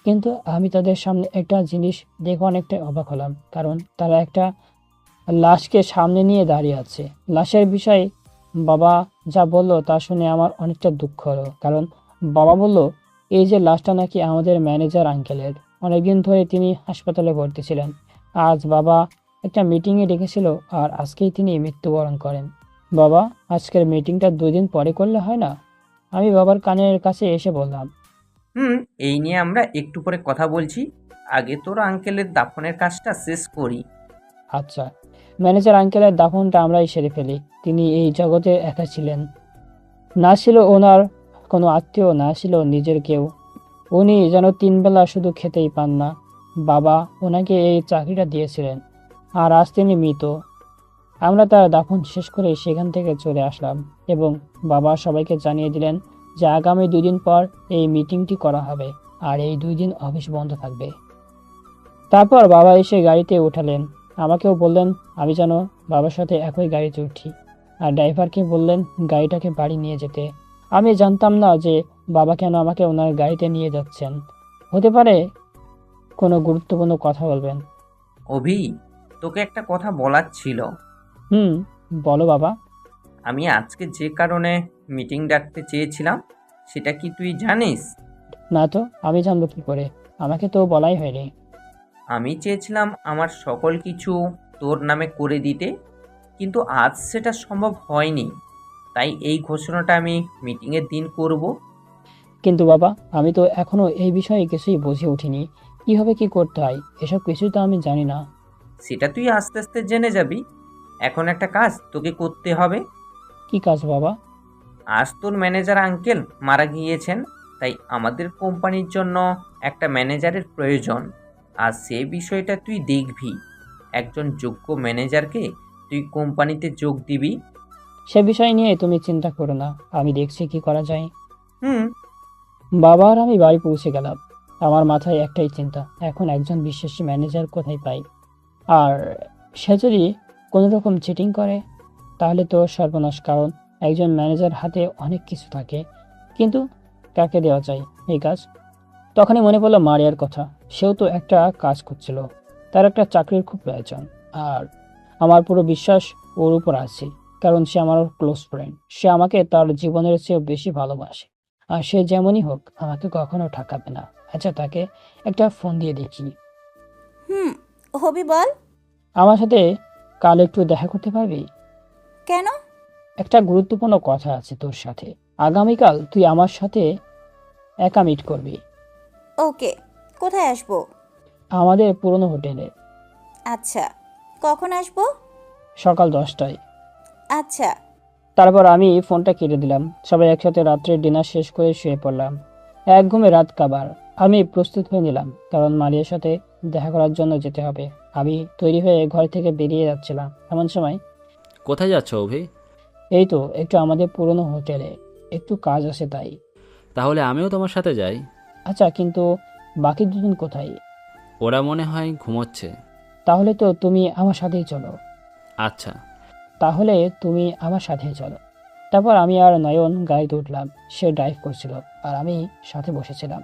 কিন্তু আমি তাদের সামনে একটা জিনিস দেখে অনেকটা অবাক হলাম, কারণ তারা একটা লাশকে সামনে নিয়ে দাঁড়িয়ে আছে। লাশের বিষয়ে বাবা যা বলল তা শুনে আমার অনেকটা দুঃখ হলো, কারণ বাবা বলল এই যে লাশটা নাকি আমাদের ম্যানেজার আঙ্কেলের। অনেকদিন ধরে তিনি হাসপাতালে ভর্তি ছিলেন। আজ বাবা একটা মিটিংয়ে ডেকেছিল, আর আজকেই তিনি মৃত্যুবরণ করেন। বাবা, আজকের মিটিংটা 2 দিন পরে করলে হয় না? আমি বাবার কানের কাছে এসে বললাম। এই নিয়ে আমরা একটু পরে কথা বলছি, আগে তোর আঙ্কেলের দাফনের কাজটা শেষ করি। আচ্ছা। ম্যানেজার আঙ্কেলের দাফনটা আমরাই সেরে ফেলি। তিনি এই জগতে একা ছিলেন। না ছিল ওনার কোনো আত্মীয়, না ছিল নিজের কেউ। উনি যেন 3 বেলা শুধু খেতেই পান না। বাবা ওনাকে এই চাকরিটা দিয়েছিলেন, আর আজ তিনি মৃত। আমরা তার দাফন শেষ করে সেখান থেকে চলে আসলাম এবং বাবা সবাইকে জানিয়ে দিলেন যে আগামী 2 দিন পর এই মিটিংটি করা হবে, আর এই 2 দিন অফিস বন্ধ থাকবে। তারপর বাবা এসে গাড়িতে উঠালেন। আমাকেও বললেন আমি যেন বাবার সাথে একই গাড়িতে উঠি, আর ড্রাইভারকে বললেন গাড়িটাকে বাড়ি নিয়ে যেতে। আমি জানতাম না যে বাবা কেন আমাকে ওনার গাড়িতে নিয়ে যাচ্ছেন। হতে পারে কোনো গুরুত্বপূর্ণ কথা বলবেন। অভি, তোকে একটা কথা বলার ছিল। বলো বাবা। আমি আজকে যে কারণে মিটিং ডাকতে চেয়েছিলাম সেটা কি তুই জানিস? না তো, আমি জানবো কি করে? আমাকে তো বলাই হয়নি। আমি চেয়েছিলাম আমার সকল কিছু তোর নামে করে দিতে, কিন্তু আজ সেটা সম্ভব হয়নি। তাই এই ঘোষণাটা আমি মিটিংয়ের দিন করব। কিন্তু বাবা, আমি তো এখনো এই বিষয়ে কিছুই বুঝে উঠিনি। কিভাবে কি করতে হয় এসব কিছুই তো আমি জানি না। সেটা তুই আস্তে আস্তে জেনে যাবি। এখন একটা কাজ তোকে করতে হবে। কি কাজ বাবা? আজ তোর ম্যানেজার আঙ্কেল মারা গিয়েছেন, তাই আমাদের কোম্পানির জন্য একটা ম্যানেজারের প্রয়োজন। আর সেই বিষয়টা তুই দেখবি। একজন যোগ্য ম্যানেজারকে তুই কোম্পানিতে যোগ দিবি। সে বিষয় নিয়ে তুমি চিন্তা করো না, আমি দেখছি কি করা যায়। হুম বাবা আর আমি বাড়ি পৌঁছে গেলাম। আমার মাথায় একটাই চিন্তা, এখন একজন বিশ্বাসী ম্যানেজার কোথায় পাই? আর সে যদি কোনো রকম চিটিং করে তাহলে তো সর্বনাশ, কারণ একজন ম্যানেজার হাতে অনেক কিছু থাকে। কিন্তু কাকে দেওয়া যায় এই কাজ? তখনই মনে পড়লো মারিয়ার কথা। সেও তো একটা কাজ করছিল, তার একটা চাকরির খুব প্রয়োজন। আর আমার পুরো বিশ্বাস ওর উপর আছে, কারণ সে আমার ক্লোজ ফ্রেন্ড। সে আমাকে তার জীবনের চেয়েও বেশি ভালোবাসে, আর সে যেমনই হোক আমাকে কখনো ঠকাবে না। আচ্ছা, তাকে একটা ফোন দিয়ে দেখি। হবি বল। আমার সাথে কাল একটু দেখা করতে পারবি? কেন? একটা গুরুত্বপূর্ণ কথা আছে তোর সাথে। আগামীকাল তুই আমার সাথে একা মিট করবি। ওকে, কোথায় আসবো? আমাদের পুরনো হোটেলে। আচ্ছা, কখন আসবো? সকাল 10টায়। আচ্ছা। তারপর আমি ফোনটা কেটে দিলাম। সবাই একসাথে রাত্রে ডিনার শেষ করে শুয়ে পড়লাম। এক ঘুমে রাত কাবার। আমি প্রস্তুত হয়ে নিলাম, কারণ মারিয়ার সাথে দেখা করার জন্য যেতে হবে। আমি তৈরি হয়ে ঘর থেকে বেরিয়ে যাচ্ছিলাম, এমন সময়। কোথায় যাচ্ছ অভি? এই তো একটু আমাদের পুরনো হোটেলে, একটু কাজ আছে তাই। তাহলে আমিও তোমার সাথে যাই। আচ্ছা, কিন্তু বাকি 2 জন কোথায়? ওরা মনে হয় ঘুমোচ্ছে। তাহলে তো তুমি আমার সাথেই চলো। আচ্ছা। তাহলে তুমি আমার সাথেই চলো। তারপর আমি আর নয়ন গাড়িতে উঠলাম। সে ড্রাইভ করছিল আর আমি সাথে বসেছিলাম।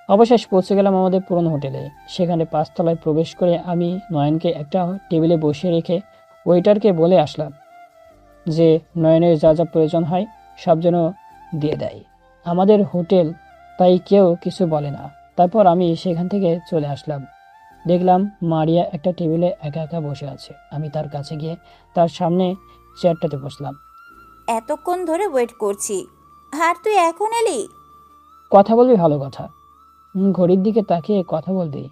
অবশেষ পৌঁছে গেলাম আমাদের পুরনো হোটেলে। সেখানে 5 তলায় প্রবেশ করে আমি নয়নকে একটা টেবিলে বসিয়ে রেখে ওয়েটারকে বলে আসলাম যে নয়নের যা যা প্রয়োজন হয় সব যেন দিয়ে দেয়। আমাদের হোটেল, তাই কেউ কিছু বলে না। তারপর আমি সেখান থেকে চলে আসলাম। দেখলাম মারিয়া একটা টেবিলে একা একা বসে আছে। আমি তার কাছে গিয়ে তার সামনে চেয়ারটাতে বসলাম। এতক্ষণ ধরে ওয়েট করছি, আর তুই এখন এলি? কথা বলবি? ভালো কথা। ঘড়ির দিকে তাকিয়ে কথা বলবি।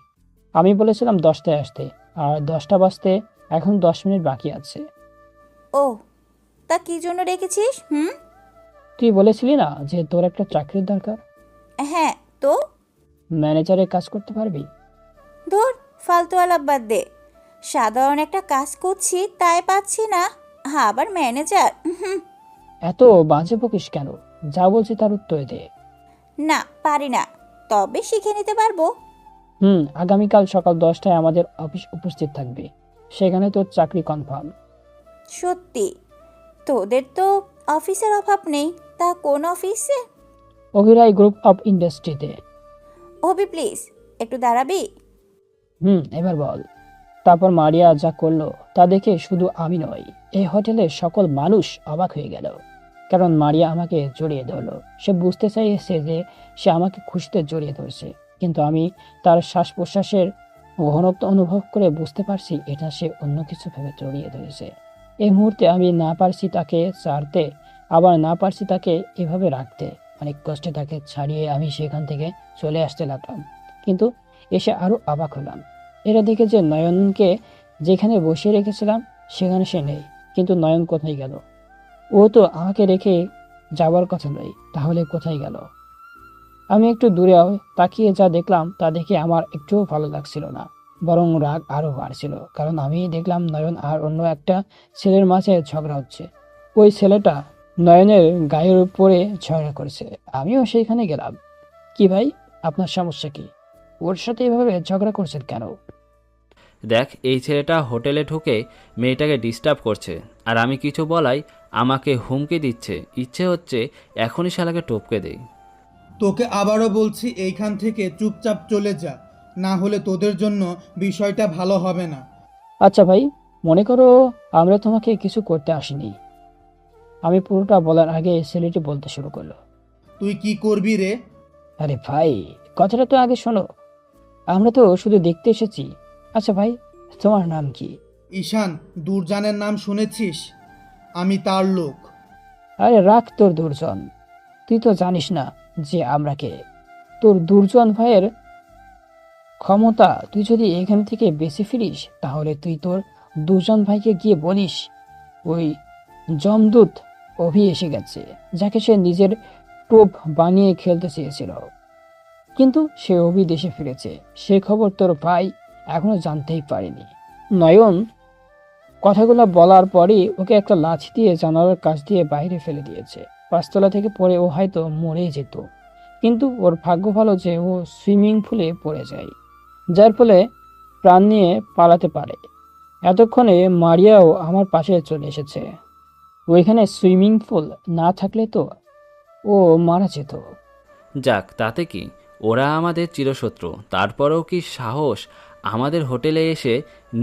আমি বলেছিলাম 10টায় আসতে, আর 10টা বাজতে এখন 10 মিনিট বাকি আছে। ও, তা কি জন্য রেখেছিস? তুই বলেছিলি না যে তোর একটা চাকরির দরকার? হ্যাঁ, তো ম্যানেজারের কাজ করতে পারবি? ধুর, ফালতু আলাপ বাদ দে। সাধারণ একটা কাজ করছি তাই পাচ্ছি না, আবার ম্যানেজার? এত বাজে বকিস কেন? যা বলছি তার উত্তর দে। না, পারি না, তবে শিখে নিতে পারবো। আগামীকাল সকাল 10টায় আমাদের অফিস উপস্থিত থাকবে। সেখানে তোর চাকরি কনফার্ম। সত্যি? তোদের তো অফিসের অভাব নেই, তা কোন অফিসে? অভিরাই গ্রুপ অফ ইন্ডাস্ট্রিতে। হবি প্লিজ একটু দাঁড়াবি? এবার বল। তারপর মারিয়া যা করলো তা দেখে শুধু আমি নয়, এই হোটেলের সকল মানুষ অবাক হয়ে গেল। কারণ মারিয়া আমাকে জড়িয়ে ধরলো। সে বুঝতে চাইছে যে সে আমাকে খুশিতে জড়িয়ে ধরছে, কিন্তু আমি তার শ্বাস প্রশ্বাসের ঘনত্ব অনুভব করে বুঝতে পারছি এটা সে অন্য কিছু ভেবে জড়িয়ে ধরেছে। এই মুহূর্তে আমি না পারছি তাকে ছাড়তে, আবার না পারছি তাকে এভাবে রাখতে। অনেক কষ্টে তাকে ছাড়িয়ে আমি সেখান থেকে চলে আসতে লাগলাম, কিন্তু এসে আরো অবাক হলাম। এটা দেখে যে নয়নকে যেখানে বসিয়ে রেখেছিলাম সেখানে সে নেই। কিন্তু নয়ন কোথায় গেল? ও তো আমাকে রেখে যাওয়ার কথা নয়, তাহলে কোথায় গেল? আমি একটু দূরে তাকিয়ে যা দেখলাম তা দেখে আমার একটুও ভালো লাগছিল না, বরং রাগ আরো বাড়ছিল। কারণ আমি দেখলাম নয়ন আর অন্য একটা ছেলের মাঝে ঝগড়া হচ্ছে। ওই ছেলেটা নয়নের গায়ের উপরে ঝগড়া করেছে। আমিও সেইখানে গেলাম। কি ভাই, আপনার সমস্যা কি? ওর সাথে এভাবে ঝগড়া করছেন কেন? দেখ, এই ছেলেটা হোটেলে ঢুকে মেয়েটাকে ডিস্টার্ব করছে, আর আমি কিছু বলাই আমাকে হুমকি দিচ্ছে। ইচ্ছে হচ্ছে এখনই শালাকে টপকে দেই। তোকে আবারও বলছি, এইখান থেকে চুপচাপ চলে যা, না হলে তোদের জন্য বিষয়টা ভালো হবে না। আচ্ছা ভাই, মনে করো আমরা তোমাকে কিছু করতে আসিনি। আমি পুরোটা বলার আগে ছেলেটি বলতে শুরু করলো। তুই কি করবি রে? আরে ভাই, কথাটা তো আগে শোনো। আমরা তো শুধু দেখতে এসেছি। আচ্ছা ভাই, তোমার নাম কি? ঈশান, দুরজানের নাম শুনেছিস? আমি তার লোক। আরে রাখ তোর দুর্জন। তুই তো জানিস না যে আমরা কে। তোর দুর্জন ভাইয়ের ক্ষমতা তুই যদি এখান থেকে বেঁচে ফিরিস, তাহলে তুই তোর দুজন ভাইকে গিয়ে বলিস ওই যমদূত অভি এসে গেছে, যাকে সে নিজের টোপ বানিয়ে খেলতে চেয়েছিল, কিন্তু সে অভি দেশে ফিরেছে। সে খবর তোর ভাই এখনো জানতেই পারেনি। নয়ন কথাগুলো বলার পরই ওকে একটা লাঠি দিয়ে জানালার কাছ দিয়ে বাইরে ফেলে দিয়েছে। 5 তলা থেকে পড়ে ও হয়তো মরে যেত, কিন্তু ওর ভাগ্য ভালো যে ও সুইমিং পুলে পড়ে যায়, যার ফলে প্রাণ নিয়ে পালাতে পারে। এতক্ষণে মারিয়াও আমার পাশে চলে এসেছে। ওইখানে সুইমিং পুল না থাকলে তো ও মারা যেত। যাক, তাতে কি, ওরা আমাদের চিরশত্রু। তারপরেও কি সাহস আমাদের হোটেলে এসে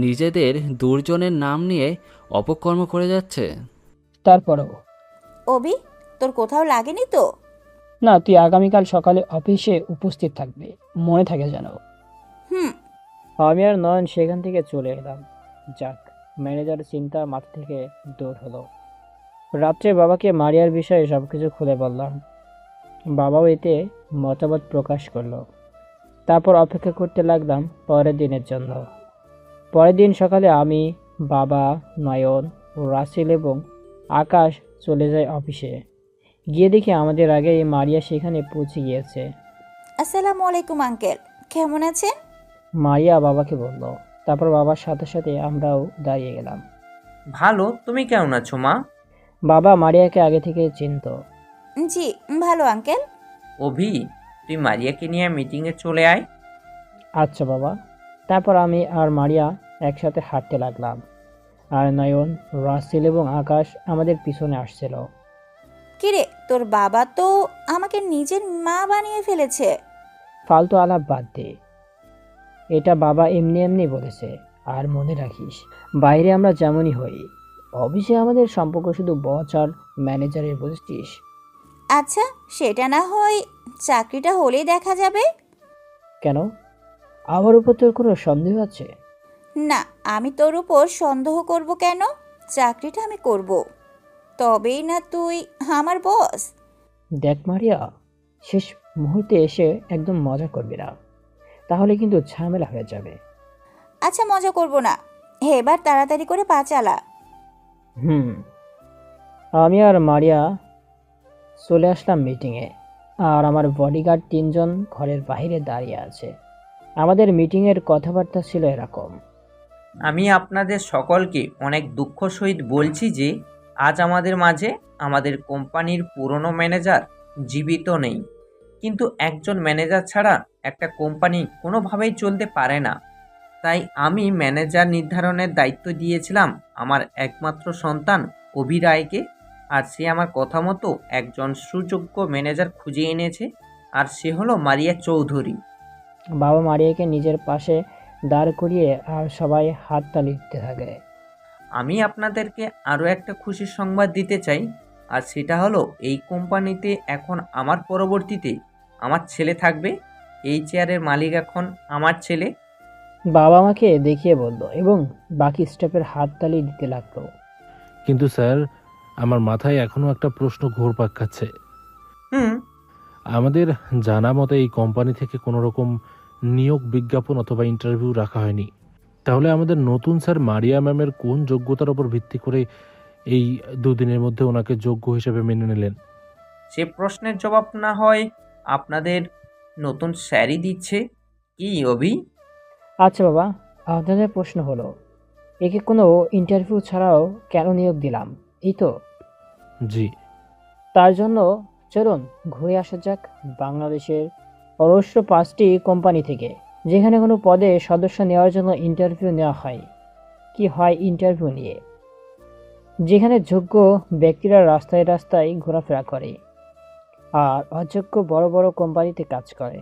নিজেদের দুর্জনের নাম নিয়ে অপকর্ম করে যাচ্ছে। তারপরেও অভি, তোর কোথাও লাগেনি তো? না, তুই আগামীকাল সকালে অফিসে উপস্থিত থাকবে, মনে থাকে যেন। আমি আর নয়ন সেখান থেকে চলে এলাম। যাক, ম্যানেজারের চিন্তা মাথা থেকে দূর হলো। রাত্রে বাবাকে মারিয়ার বিষয়ে সবকিছু খুলে বললাম। বাবাও এতে মতামত প্রকাশ করলো। তারপর অপেক্ষা করতে লাগলাম পরের দিনের জন্য। পরের দিন সকালে আমি, বাবা, নয়ন, রাসেল এবং আকাশ চলে যায় অফিসে। গিয়ে দেখি আমাদের আগে মারিয়া সেখানে পৌঁছে গিয়েছে। আসসালামু আলাইকুম আঙ্কেল, কেমন আছেন? মারিয়া বাবাকে বলল। তারপর বাবার সাথে সাথে আমরাও দাঁড়িয়ে গেলাম। ভালো, তুমি কেমন আছো মা? বাবা মারিয়াকে আগে থেকে চিনত। জি ভালো আঙ্কেল। অভি, তুই মারিয়াকে নিয়ে মিটিংয়ে চলে আয়। আচ্ছা বাবা। তারপর আমি আর মারিয়া একসাথে হাঁটতে লাগলাম, আর নয়ন, রাসেল এবং আকাশ আমাদের পিছনে আসছিল। কিরে, তোর বাবা তো আমাকে নিজের মা বানিয়ে ফেলেছে। ফালতু আলাপ বাদ দে, এটা বাবা এমনি এমনি বলেছে। আর মনে রাখিস, বাইরে আমরা যেমনই হই, অফিসে আমাদের সম্পর্ক শুধু বস আর ম্যানেজারের, বুঝছিস? আচ্ছা, সেটা না হয় চাকরিটা হলেই দেখা যাবে। কেন, আমার উপর তোর কোনো সন্দেহ আছে? না, আমি তোর উপর সন্দেহ করব কেন? চাকরিটা আমি করব, তবেই না তুই আমার বস। দেখ মারিয়া, শেষ মুহূর্তে এসে একদম মজা করবি না, তাহলে কিন্তু ঝামেলা হয়ে যাবে। আচ্ছা, মজা করব না, এবার তাড়াতাড়ি করে পা চালা। আমি আর মারিয়া চলে আসলাম মিটিংয়ে, আর আমার বডিগার্ড 3 জন ঘরের বাইরে দাঁড়িয়ে আছে। আমাদের মিটিংয়ের কথাবার্তা ছিল এরকম। আমি আপনাদের সকলকে অনেক দুঃখ সহিত বলছি যে আজ আমাদের মাঝে আমাদের কোম্পানির পুরনো ম্যানেজার জীবিত নেই। কিন্তু একজন ম্যানেজার ছাড়া একটা কোম্পানি কোনোভাবেই চলতে পারে না। তাই আমি ম্যানেজার নির্ধারণের দায়িত্ব দিয়েছিলাম আমার একমাত্র সন্তান অভিরায়কে, আর সে আমার কথা মতো একজন সুযোগ্য ম্যানেজার খুঁজে এনেছে, আর সে হলো মারিয়া চৌধুরী। বাবা মারিয়াকে নিজের পাশে দাঁড় করিয়ে আর সবাই হাততালি দিতে থাকে। আমি আপনাদেরকে আরও একটা খুশির সংবাদ দিতে চাই, আর সেটা হলো এই কোম্পানিতে এখন আমার পরবর্তীতে আমার ছেলে থাকবে। এই চেয়ারের মালিক এখন আমার ছেলে। বাবা আমাকে দেখিয়ে বলল এবং বাকি স্টাফের হাততালি দিতে লাগলো। কিন্তু স্যার, আমার মাথায় এখনো একটা প্রশ্ন ঘুরপাক খাচ্ছে। আমাদের জানা মতে এই কোম্পানি থেকে কোনো রকম নিয়োগ বিজ্ঞাপন অথবা ইন্টারভিউ রাখা হয়নি। তাহলে আমাদের নতুন স্যার মারিয়া ম্যামের কোন যোগ্যতার উপর ভিত্তি করে এই দুদিনের মধ্যে ওনাকে যোগ্য হিসেবে মেনে নিলেন? সে প্রশ্নের জবাব না হয় আপনাদের নতুন স্যারই দিচ্ছে, কি অভি? আচ্ছা বাবা, আপনাদের প্রশ্ন হলো একে কোনো ইন্টারভিউ ছাড়াও কেন নিয়োগ দিলাম, এই তো? জি। তার জন্য চলুন ঘুরে আসা যাক বাংলাদেশের অবশ্য 5টি কোম্পানি থেকে, যেখানে কোনো পদে সদস্য নেওয়ার জন্য ইন্টারভিউ নেওয়া হয়। কি হয় ইন্টারভিউ নিয়ে, যেখানে যোগ্য ব্যক্তিরা রাস্তায় রাস্তায় ঘোরাফেরা করে আর অযোগ্য বড় বড় কোম্পানিতে কাজ করে।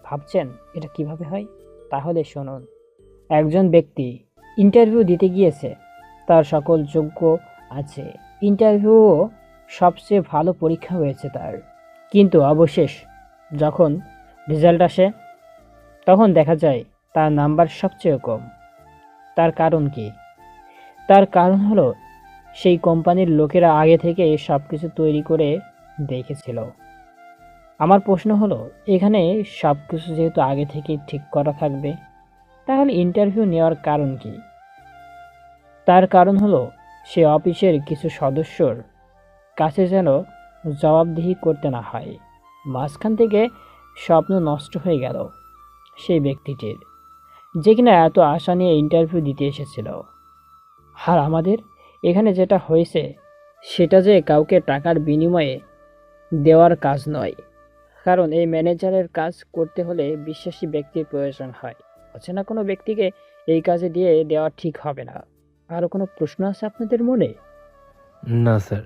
ভাবছেন এটা কিভাবে হয়? তাহলে শুনুন। একজন ব্যক্তি ইন্টারভিউ দিতে গিয়েছে, তার সকল যোগ্য আছে, ইন্টারভিউও সবচেয়ে ভালো পরীক্ষা হয়েছে তার, কিন্তু অবশেষ যখন রেজাল্ট আসে তখন দেখা যায় তার নাম্বার সবচেয়ে কম। তার কারণ কি? তার কারণ হলো সেই কোম্পানির লোকেরা আগে থেকে সব কিছু তৈরি করে দেখেছিল। আমার প্রশ্ন হলো, এখানে সব কিছু যেহেতু আগে থেকে ঠিক করা থাকবে, তাহলে ইন্টারভিউ নেওয়ার কারণ কি? তার কারণ হলো সে অফিসের কিছু সদস্যর কাছে যেন জবাবদিহি করতে না হয়। মাঝখান থেকে স্বপ্ন নষ্ট হয়ে গেল সেই ব্যক্তিটির, যে কিনা এত আশা নিয়ে ইন্টারভিউ দিতে এসেছিল। আর আমাদের এখানে যেটা হয়েছে সেটা যে কাউকে টাকার বিনিময়ে দেওয়ার কাজ নয়, কারণ এই ম্যানেজারের কাজ করতে হলে বিশ্বাসী ব্যক্তির প্রয়োজন হয়। অচেনা কোনো ব্যক্তিকে এই কাজে দিয়ে দেওয়া ঠিক হবে না। আরও কোনো প্রশ্ন আছে আপনাদের মনে? না স্যার।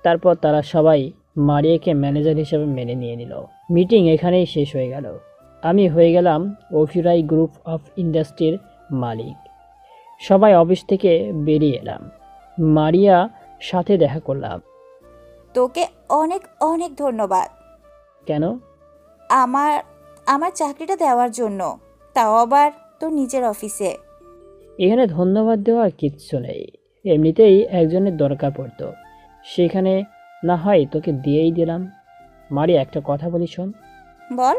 তারপর তারা সবাই মারিয়াকে ম্যানেজার হিসেবে মেনে নিয়ে নিল। মিটিং এখানেই শেষ হয়ে গেল। আমি হয়ে গেলাম অভিরাই গ্রুপ অফ ইন্ডাস্ট্রির মালিক। সবাই অফিস থেকে বেরিয়ে এলাম। মারিয়া সাথে দেখা করলাম। তোকে অনেক অনেক ধন্যবাদ। কেন? আমার আমার চাকরিটা দেওয়ার জন্য, তাও আবার তোর নিজের অফিসে। এখানে ধন্যবাদ দেওয়ার কিচ্ছু নেই, এমনিতেই একজনের দরকার পড়তো, সেখানে না হয় তোকে দিয়েই দিলাম। মারিয়া, একটা কথা বলি শোন। বল।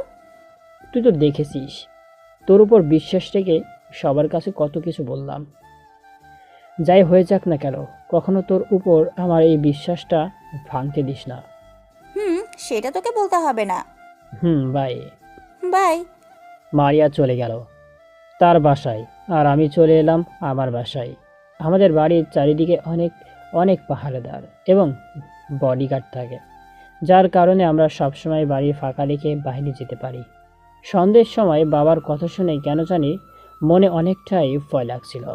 তুই তো দেখেছিস, তোর উপর বিশ্বাস রেখে সবার কাছে কত কিছু বললাম। যাই হয়ে যাক না কেন, কখনো তোর উপর আমার এই বিশ্বাসটা ভাঙতে দিস না। সেটা তোকে বলতে হবে না। বাই। বাই। মারিয়া চলে গেল তার বাসায়, আর আমি চলে এলাম আমার বাসায়। আমাদের বাড়ির চারিদিকে অনেক অনেক পাহারাদার এবং বডিগার্ড থাকে, যার কারণে আমরা সবসময় বাড়ি ফাঁকা রেখে বাইরে যেতে পারি। সন্ধ্যের সময় বাবার কথা শুনে কেন জানি মনে অনেকটাই ভয় লাগছিল।